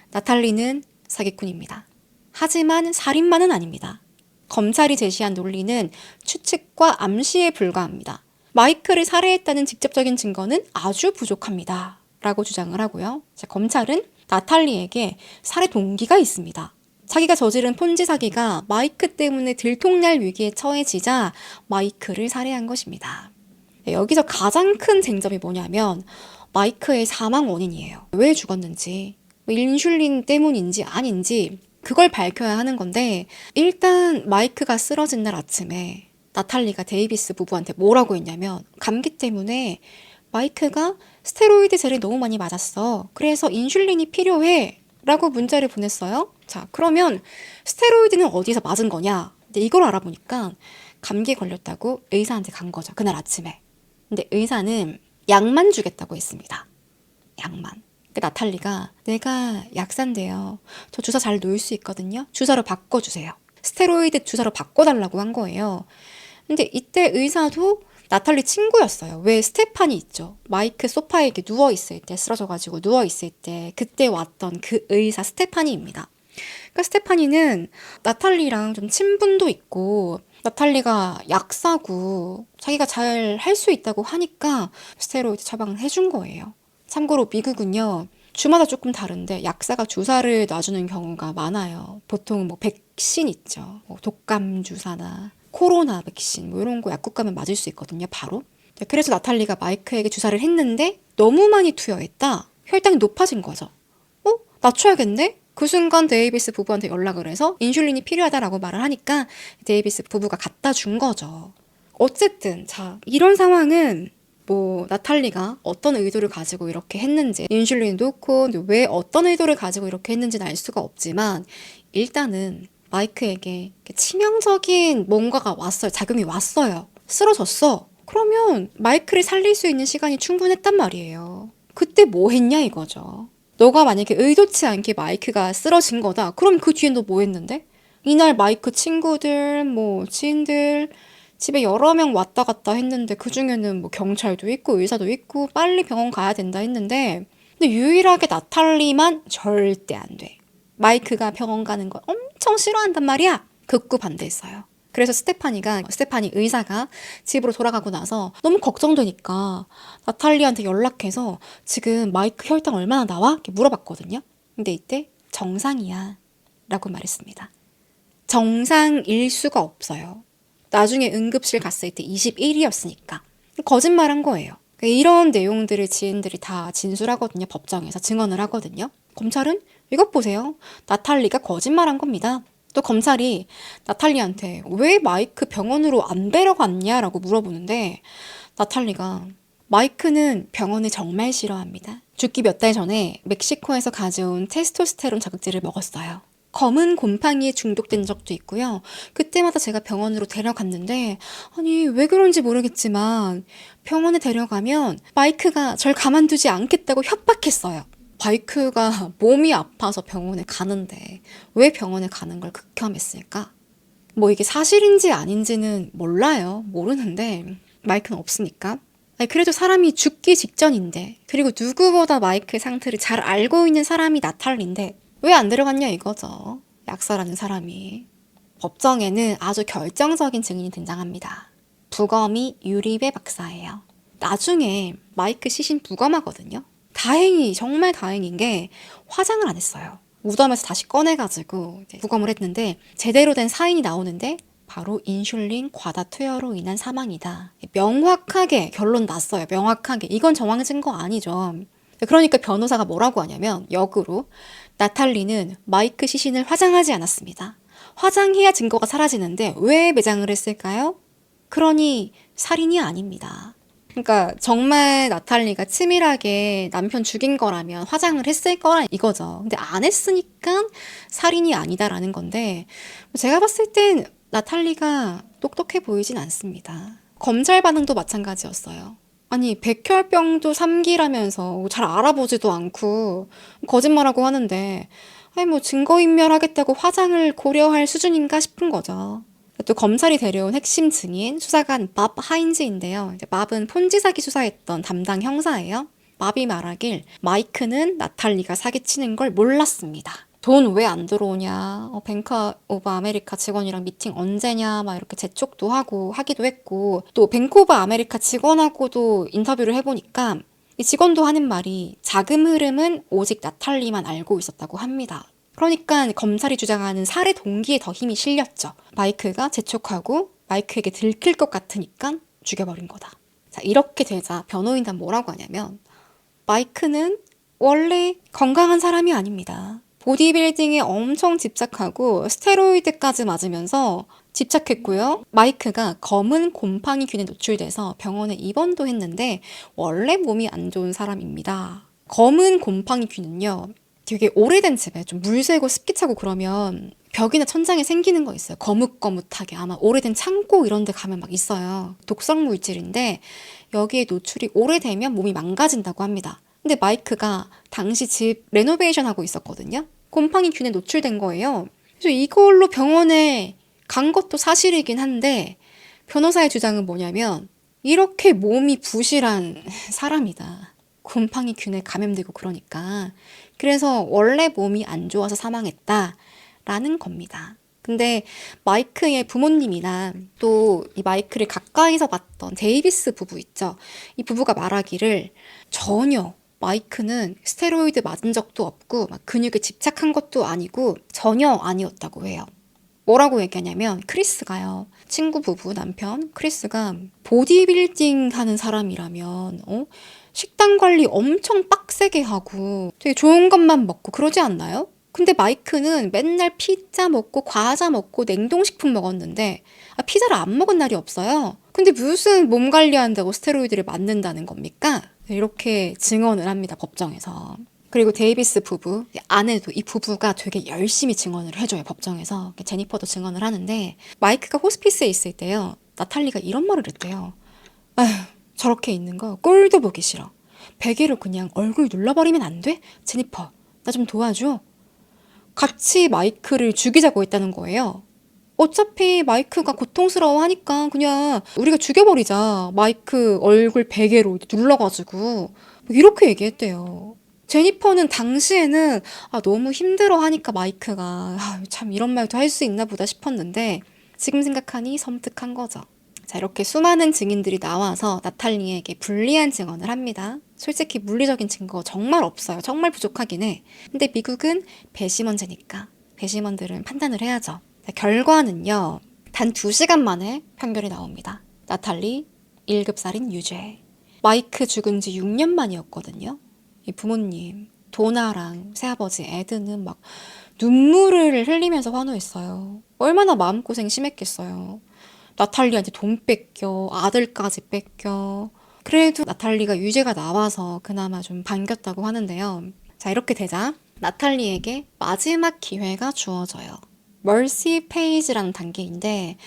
나탈리는 사기꾼입니다. 하지만 살인마는 아닙니다. 검찰이 제시한 논리는 추측과 암시에 불과합니다. 마이클을 살해했다는 직접적인 증거는 아주 부족합니다. 라고 주장을 하고요. 검찰은 나탈리에게 살해 동기가 있습니다. 자기가 저지른 폰지 사기가 마이크 때문에 들통날 위기에 처해지자 마이크를 살해한 것입니다. 여기서 가장 큰 쟁점이 뭐냐면 마이크의 사망 원인이에요. 왜 죽었는지, 인슐린 때문인지 아닌지 그걸 밝혀야 하는 건데, 일단 마이크가 쓰러진 날 아침에 나탈리가 데이비스 부부한테 뭐라고 했냐면, 감기 때문에 마이크가 스테로이드 젤을 너무 많이 맞았어. 그래서 인슐린이 필요해. 라고 문자를 보냈어요. 자, 그러면 스테로이드는 어디서 맞은 거냐? 근데 이걸 알아보니까 감기에 걸렸다고 의사한테 간 거죠. 그날 아침에. 근데 의사는 약만 주겠다고 했습니다. 약만. 나탈리가 내가 약사인데요. 저 주사 잘 놓을 수 있거든요. 주사로 바꿔주세요. 스테로이드 주사로 바꿔달라고 한 거예요. 근데 이때 의사도 나탈리 친구였어요. 왜 스테파니 있죠. 마이크 소파에 이렇게 누워있을 때, 쓰러져가지고 누워있을 때 그때 왔던 그 의사 스테파니입니다. 그러니까 스테파니는 나탈리랑 좀 친분도 있고, 나탈리가 약사고 자기가 잘 할 수 있다고 하니까 스테로이드 처방을 해준 거예요. 참고로 미국은요, 주마다 조금 다른데 약사가 주사를 놔주는 경우가 많아요. 보통 백신 있죠. 독감 주사나 코로나 백신 이런 거 약국 가면 맞을 수 있거든요, 바로. 그래서 나탈리가 마이크에게 주사를 했는데 너무 많이 투여했다. 혈당이 높아진 거죠. 낮춰야겠네? 그 순간 데이비스 부부한테 연락을 해서 인슐린이 필요하다라고 말을 하니까 데이비스 부부가 갖다 준 거죠. 어쨌든 자, 이런 상황은 나탈리가 어떤 의도를 가지고 이렇게 했는지, 인슐린 놓고 왜 어떤 의도를 가지고 이렇게 했는지는 알 수가 없지만, 일단은 마이크에게 치명적인 뭔가가 왔어요. 자금이 왔어요. 쓰러졌어. 그러면 마이크를 살릴 수 있는 시간이 충분했단 말이에요. 그때 뭐 했냐 이거죠. 너가 만약에 의도치 않게 마이크가 쓰러진 거다. 그럼 그 뒤엔 너 뭐 했는데? 이날 마이크 친구들, 지인들 집에 여러 명 왔다 갔다 했는데, 그중에는 경찰도 있고 의사도 있고 빨리 병원 가야 된다 했는데, 근데 유일하게 나탈리만 절대 안 돼. 마이크가 병원 가는 걸 엄청 싫어한단 말이야. 극구 반대했어요. 그래서 스테파니 의사가 집으로 돌아가고 나서 너무 걱정되니까 나탈리한테 연락해서 지금 마이크 혈당 얼마나 나와? 이렇게 물어봤거든요. 근데 이때 정상이야 라고 말했습니다. 정상일 수가 없어요. 나중에 응급실 갔을 때 21이었으니까. 거짓말한 거예요. 이런 내용들을 지인들이 다 진술하거든요. 법정에서 증언을 하거든요. 검찰은 이것 보세요. 나탈리가 거짓말한 겁니다. 또 검찰이 나탈리한테 왜 마이크 병원으로 안 데려갔냐라고 물어보는데, 나탈리가 마이크는 병원을 정말 싫어합니다. 죽기 몇 달 전에 멕시코에서 가져온 테스토스테론 자극제를 먹었어요. 검은 곰팡이에 중독된 적도 있고요. 그때마다 제가 병원으로 데려갔는데, 아니 왜 그런지 모르겠지만 병원에 데려가면 마이크가 절 가만두지 않겠다고 협박했어요. 마이크가 몸이 아파서 병원에 가는데 왜 병원에 가는 걸 극혐했을까? 이게 사실인지 아닌지는 몰라요. 모르는데 마이크는 없으니까. 그래도 사람이 죽기 직전인데, 그리고 누구보다 마이크의 상태를 잘 알고 있는 사람이 나탈리인데 왜 안 데려갔냐 이거죠. 약사라는 사람이. 법정에는 아주 결정적인 증인이 등장합니다. 부검이 유리배 박사예요. 나중에 마이크 시신 부검하거든요. 정말 다행인 게 화장을 안 했어요. 무덤에서 다시 꺼내가지고 부검을 했는데 제대로 된 사인이 나오는데 바로 인슐린 과다 투여로 인한 사망이다. 명확하게 결론 났어요. 명확하게. 이건 정황 증거 아니죠. 그러니까 변호사가 뭐라고 하냐면, 역으로 나탈리는 마이크 시신을 화장하지 않았습니다. 화장해야 증거가 사라지는데 왜 매장을 했을까요? 그러니 살인이 아닙니다. 그러니까 정말 나탈리가 치밀하게 남편 죽인 거라면 화장을 했을 거라 이거죠. 근데 안 했으니까 살인이 아니다라는 건데 제가 봤을 땐 나탈리가 똑똑해 보이진 않습니다. 검찰 반응도 마찬가지였어요. 아니 백혈병도 3기라면서 잘 알아보지도 않고 거짓말하고 하는데 아니 뭐 증거인멸하겠다고 화장을 고려할 수준인가 싶은 거죠. 또 검찰이 데려온 핵심 증인 수사관 밥 하인즈인데요. 이제 밥은 폰지 사기 수사했던 담당 형사예요. 밥이 말하길 마이크는 나탈리가 사기치는 걸 몰랐습니다. 돈 왜 안 들어오냐, 뱅크 오브 아메리카 직원이랑 미팅 언제냐, 막 이렇게 재촉도 하고 하기도 했고, 또 뱅크 오브 아메리카 직원하고도 인터뷰를 해보니까 이 직원도 하는 말이 자금 흐름은 오직 나탈리만 알고 있었다고 합니다. 그러니까 검찰이 주장하는 살해 동기에 더 힘이 실렸죠. 마이크가 재촉하고 마이크에게 들킬 것 같으니까 죽여버린 거다. 자, 이렇게 되자 변호인단 뭐라고 하냐면 마이크는 원래 건강한 사람이 아닙니다. 보디빌딩에 엄청 집착하고 스테로이드까지 맞으면서 집착했고요. 마이크가 검은 곰팡이균에 노출돼서 병원에 입원도 했는데 원래 몸이 안 좋은 사람입니다. 검은 곰팡이균은요. 되게 오래된 집에 좀 물 새고 습기 차고 그러면 벽이나 천장에 생기는 거 있어요. 거뭇거뭇하게. 아마 오래된 창고 이런 데 가면 막 있어요. 독성 물질인데 여기에 노출이 오래되면 몸이 망가진다고 합니다. 근데 마이크가 당시 집 레노베이션 하고 있었거든요. 곰팡이균에 노출된 거예요. 그래서 이걸로 병원에 간 것도 사실이긴 한데 변호사의 주장은 뭐냐면 이렇게 몸이 부실한 사람이다. 곰팡이균에 감염되고 그러니까. 그래서 원래 몸이 안 좋아서 사망했다라는 겁니다. 근데 마이크의 부모님이나 또 이 마이크를 가까이서 봤던 데이비스 부부 있죠. 이 부부가 말하기를 전혀 마이크는 스테로이드 맞은 적도 없고 막 근육에 집착한 것도 아니고 전혀 아니었다고 해요. 뭐라고 얘기하냐면 크리스가요. 친구 부부 남편 크리스가 보디빌딩 하는 사람이라면 식단 관리 엄청 빡세게 하고 되게 좋은 것만 먹고 그러지 않나요? 근데 마이크는 맨날 피자 먹고 과자 먹고 냉동식품 먹었는데 피자를 안 먹은 날이 없어요. 근데 무슨 몸 관리한다고 스테로이드를 맞는다는 겁니까? 이렇게 증언을 합니다, 법정에서. 그리고 데이비스 부부, 아내도 이 부부가 되게 열심히 증언을 해줘요, 법정에서. 제니퍼도 증언을 하는데 마이크가 호스피스에 있을 때요. 나탈리가 이런 말을 했대요. 아휴, 저렇게 있는 거 꼴도 보기 싫어. 베개로 그냥 얼굴 눌러버리면 안 돼? 제니퍼, 나 좀 도와줘. 같이 마이크를 죽이자고 했다는 거예요. 어차피 마이크가 고통스러워하니까 그냥 우리가 죽여버리자. 마이크 얼굴 베개로 눌러가지고 이렇게 얘기했대요. 제니퍼는 당시에는 너무 힘들어하니까 마이크가 참 이런 말도 할 수 있나 보다 싶었는데 지금 생각하니 섬뜩한 거죠. 자, 이렇게 수많은 증인들이 나와서 나탈리에게 불리한 증언을 합니다. 솔직히 물리적인 증거 정말 없어요. 정말 부족하긴 해. 근데 미국은 배심원제니까 배심원들은 판단을 해야죠. 자, 결과는요. 단 2시간 만에 판결이 나옵니다. 나탈리 1급 살인 유죄. 마이크 죽은 지 6년 만이었거든요. 이 부모님, 도나랑 새아버지 에드는 막 눈물을 흘리면서 환호했어요. 얼마나 마음고생 심했겠어요. 나탈리한테 돈 뺏겨, 아들까지 뺏겨. 그래도 나탈리가 유죄가 나와서 그나마 좀 반겼다고 하는데요. 자, 이렇게 되자 나탈리에게 마지막 기회가 주어져요. 멀시 페이지라는 단계인데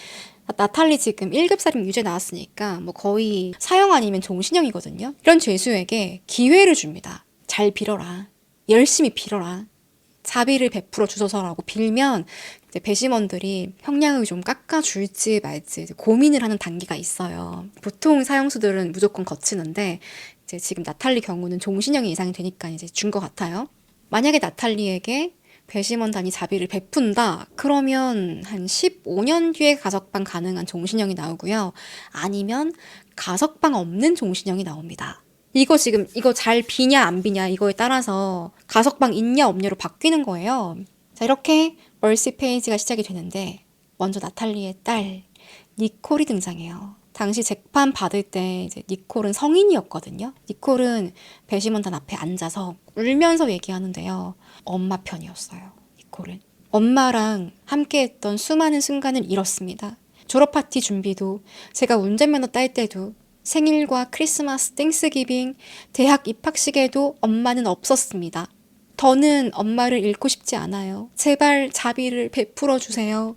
나탈리 지금 1급 살인 유죄 나왔으니까 뭐 거의 사형 아니면 종신형이거든요. 이런 죄수에게 기회를 줍니다. 잘 빌어라. 열심히 빌어라. 자비를 베풀어 주소서라고 빌면 이제 배심원들이 형량을 좀 깎아줄지 말지 이제 고민을 하는 단계가 있어요. 보통 사형수들은 무조건 거치는데 이제 지금 나탈리 경우는 종신형이 예상이 되니까 이제 준 것 같아요. 만약에 나탈리에게 배심원단이 자비를 베푼다 그러면 한 15년 뒤에 가석방 가능한 종신형이 나오고요. 아니면 가석방 없는 종신형이 나옵니다. 이거 잘 비냐 안 비냐 이거에 따라서 가석방 있냐 없냐로 바뀌는 거예요. 자, 이렇게 멀시 페이지가 시작이 되는데 먼저 나탈리의 딸 니콜이 등장해요. 당시 재판 받을 때 이제 니콜은 성인이었거든요. 니콜은 배심원단 앞에 앉아서 울면서 얘기하는데요. 엄마 편이었어요. 니콜은. 엄마랑 함께했던 수많은 순간을 잃었습니다. 졸업 파티 준비도 제가 운전면허 딸 때도 생일과 크리스마스, 땡스기빙, 대학 입학식에도 엄마는 없었습니다. 더는 엄마를 잃고 싶지 않아요. 제발 자비를 베풀어 주세요.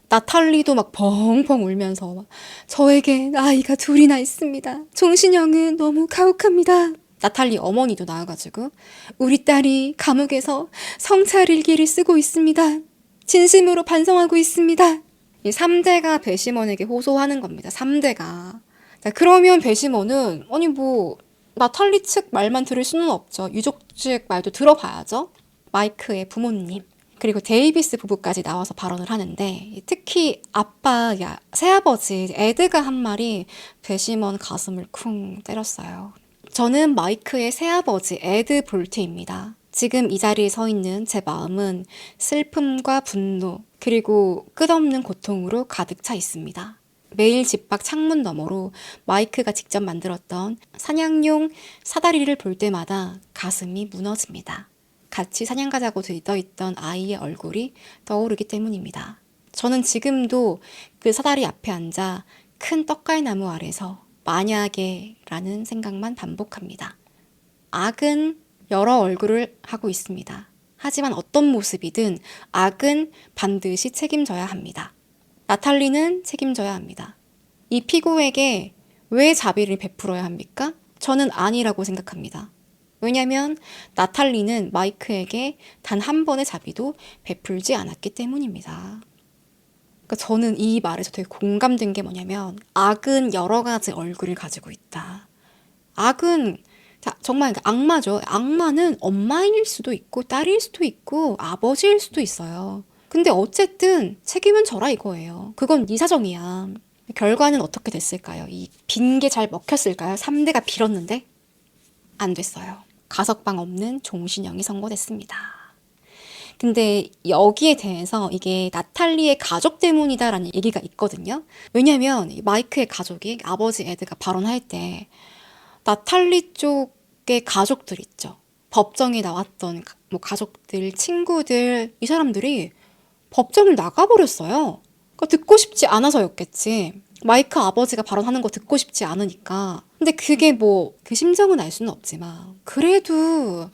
나탈리도 막 펑펑 울면서 막, 저에겐 아이가 둘이나 있습니다. 종신형은 너무 가혹합니다. 나탈리 어머니도 나와가지고 우리 딸이 감옥에서 성찰 일기를 쓰고 있습니다. 진심으로 반성하고 있습니다. 이 3대가 배심원에게 호소하는 겁니다. 3대가. 자, 그러면 배심원은 아니 뭐 나탈리 측 말만 들을 수는 없죠. 유족 측 말도 들어봐야죠. 마이크의 부모님 그리고 데이비스 부부까지 나와서 발언을 하는데 특히 아빠, 새아버지 에드가 한 말이 배심원 가슴을 쿵 때렸어요. 저는 마이크의 새아버지 에드 볼트입니다. 지금 이 자리에 서 있는 제 마음은 슬픔과 분노 그리고 끝없는 고통으로 가득 차 있습니다. 매일 집 밖 창문 너머로 마이크가 직접 만들었던 사냥용 사다리를 볼 때마다 가슴이 무너집니다. 같이 사냥 가자고 들떠있던 아이의 얼굴이 떠오르기 때문입니다. 저는 지금도 그 사다리 앞에 앉아 큰 떡갈나무 아래서 만약에 라는 생각만 반복합니다. 악은 여러 얼굴을 하고 있습니다. 하지만 어떤 모습이든 악은 반드시 책임져야 합니다. 나탈리는 책임져야 합니다. 이 피고에게 왜 자비를 베풀어야 합니까? 저는 아니라고 생각합니다. 왜냐하면 나탈리는 마이크에게 단 한 번의 자비도 베풀지 않았기 때문입니다. 그러니까 저는 이 말에서 되게 공감된 게 뭐냐면 악은 여러 가지 얼굴을 가지고 있다. 악은 정말 악마죠. 악마는 엄마일 수도 있고 딸일 수도 있고 아버지일 수도 있어요. 근데 어쨌든 책임은 져라 이거예요. 그건 네 사정이야. 결과는 어떻게 됐을까요? 이 빈 게 잘 먹혔을까요? 3대가 빌었는데 안 됐어요. 가석방 없는 종신형이 선고됐습니다. 근데 여기에 대해서 이게 나탈리의 가족 때문이다라는 얘기가 있거든요. 왜냐면 마이크의 가족이 아버지 에드가 발언할 때 나탈리 쪽의 가족들 있죠. 법정에 나왔던 뭐 가족들, 친구들 이 사람들이 법정을 나가버렸어요. 그러니까 듣고 싶지 않아서였겠지. 마이크 아버지가 발언하는 거 듣고 싶지 않으니까. 근데 그게 뭐 그 심정은 알 수는 없지만 그래도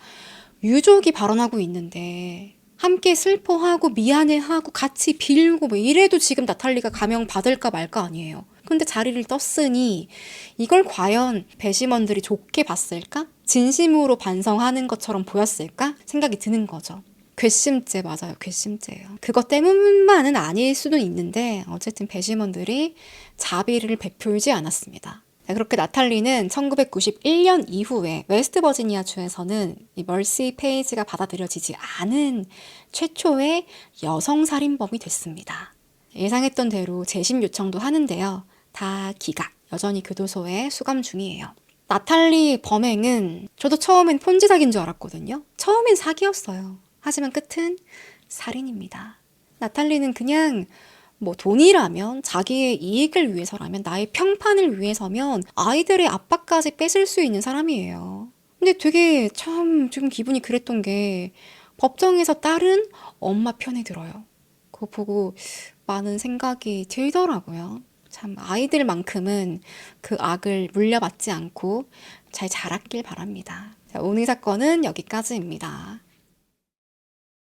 유족이 발언하고 있는데 함께 슬퍼하고 미안해하고 같이 빌고 뭐 이래도 지금 나탈리가 감형 받을까 말까 아니에요. 근데 자리를 떴으니 이걸 과연 배심원들이 좋게 봤을까? 진심으로 반성하는 것처럼 보였을까? 생각이 드는 거죠. 괘씸죄 맞아요. 괘씸죄예요. 그것 때문만은 아닐 수도 있는데 어쨌든 배심원들이 자비를 베풀지 않았습니다. 그렇게 나탈리는 1991년 이후에 웨스트버지니아 주에서는 이 멀시 페이지가 받아들여지지 않은 최초의 여성 살인범이 됐습니다. 예상했던 대로 재심 요청도 하는데요. 다 기각, 여전히 교도소에 수감 중이에요. 나탈리 범행은 저도 처음엔 폰지 사기인 줄 알았거든요. 처음엔 사기였어요. 하지만 끝은 살인입니다. 나탈리는 그냥 뭐 돈이라면 자기의 이익을 위해서라면 나의 평판을 위해서면 아이들의 아빠까지 뺏을 수 있는 사람이에요. 근데 되게 참 좀 기분이 그랬던 게 법정에서 딸은 엄마 편에 들어요. 그거 보고 많은 생각이 들더라고요. 참 아이들만큼은 그 악을 물려받지 않고 잘 자랐길 바랍니다. 자, 오늘 사건은 여기까지입니다.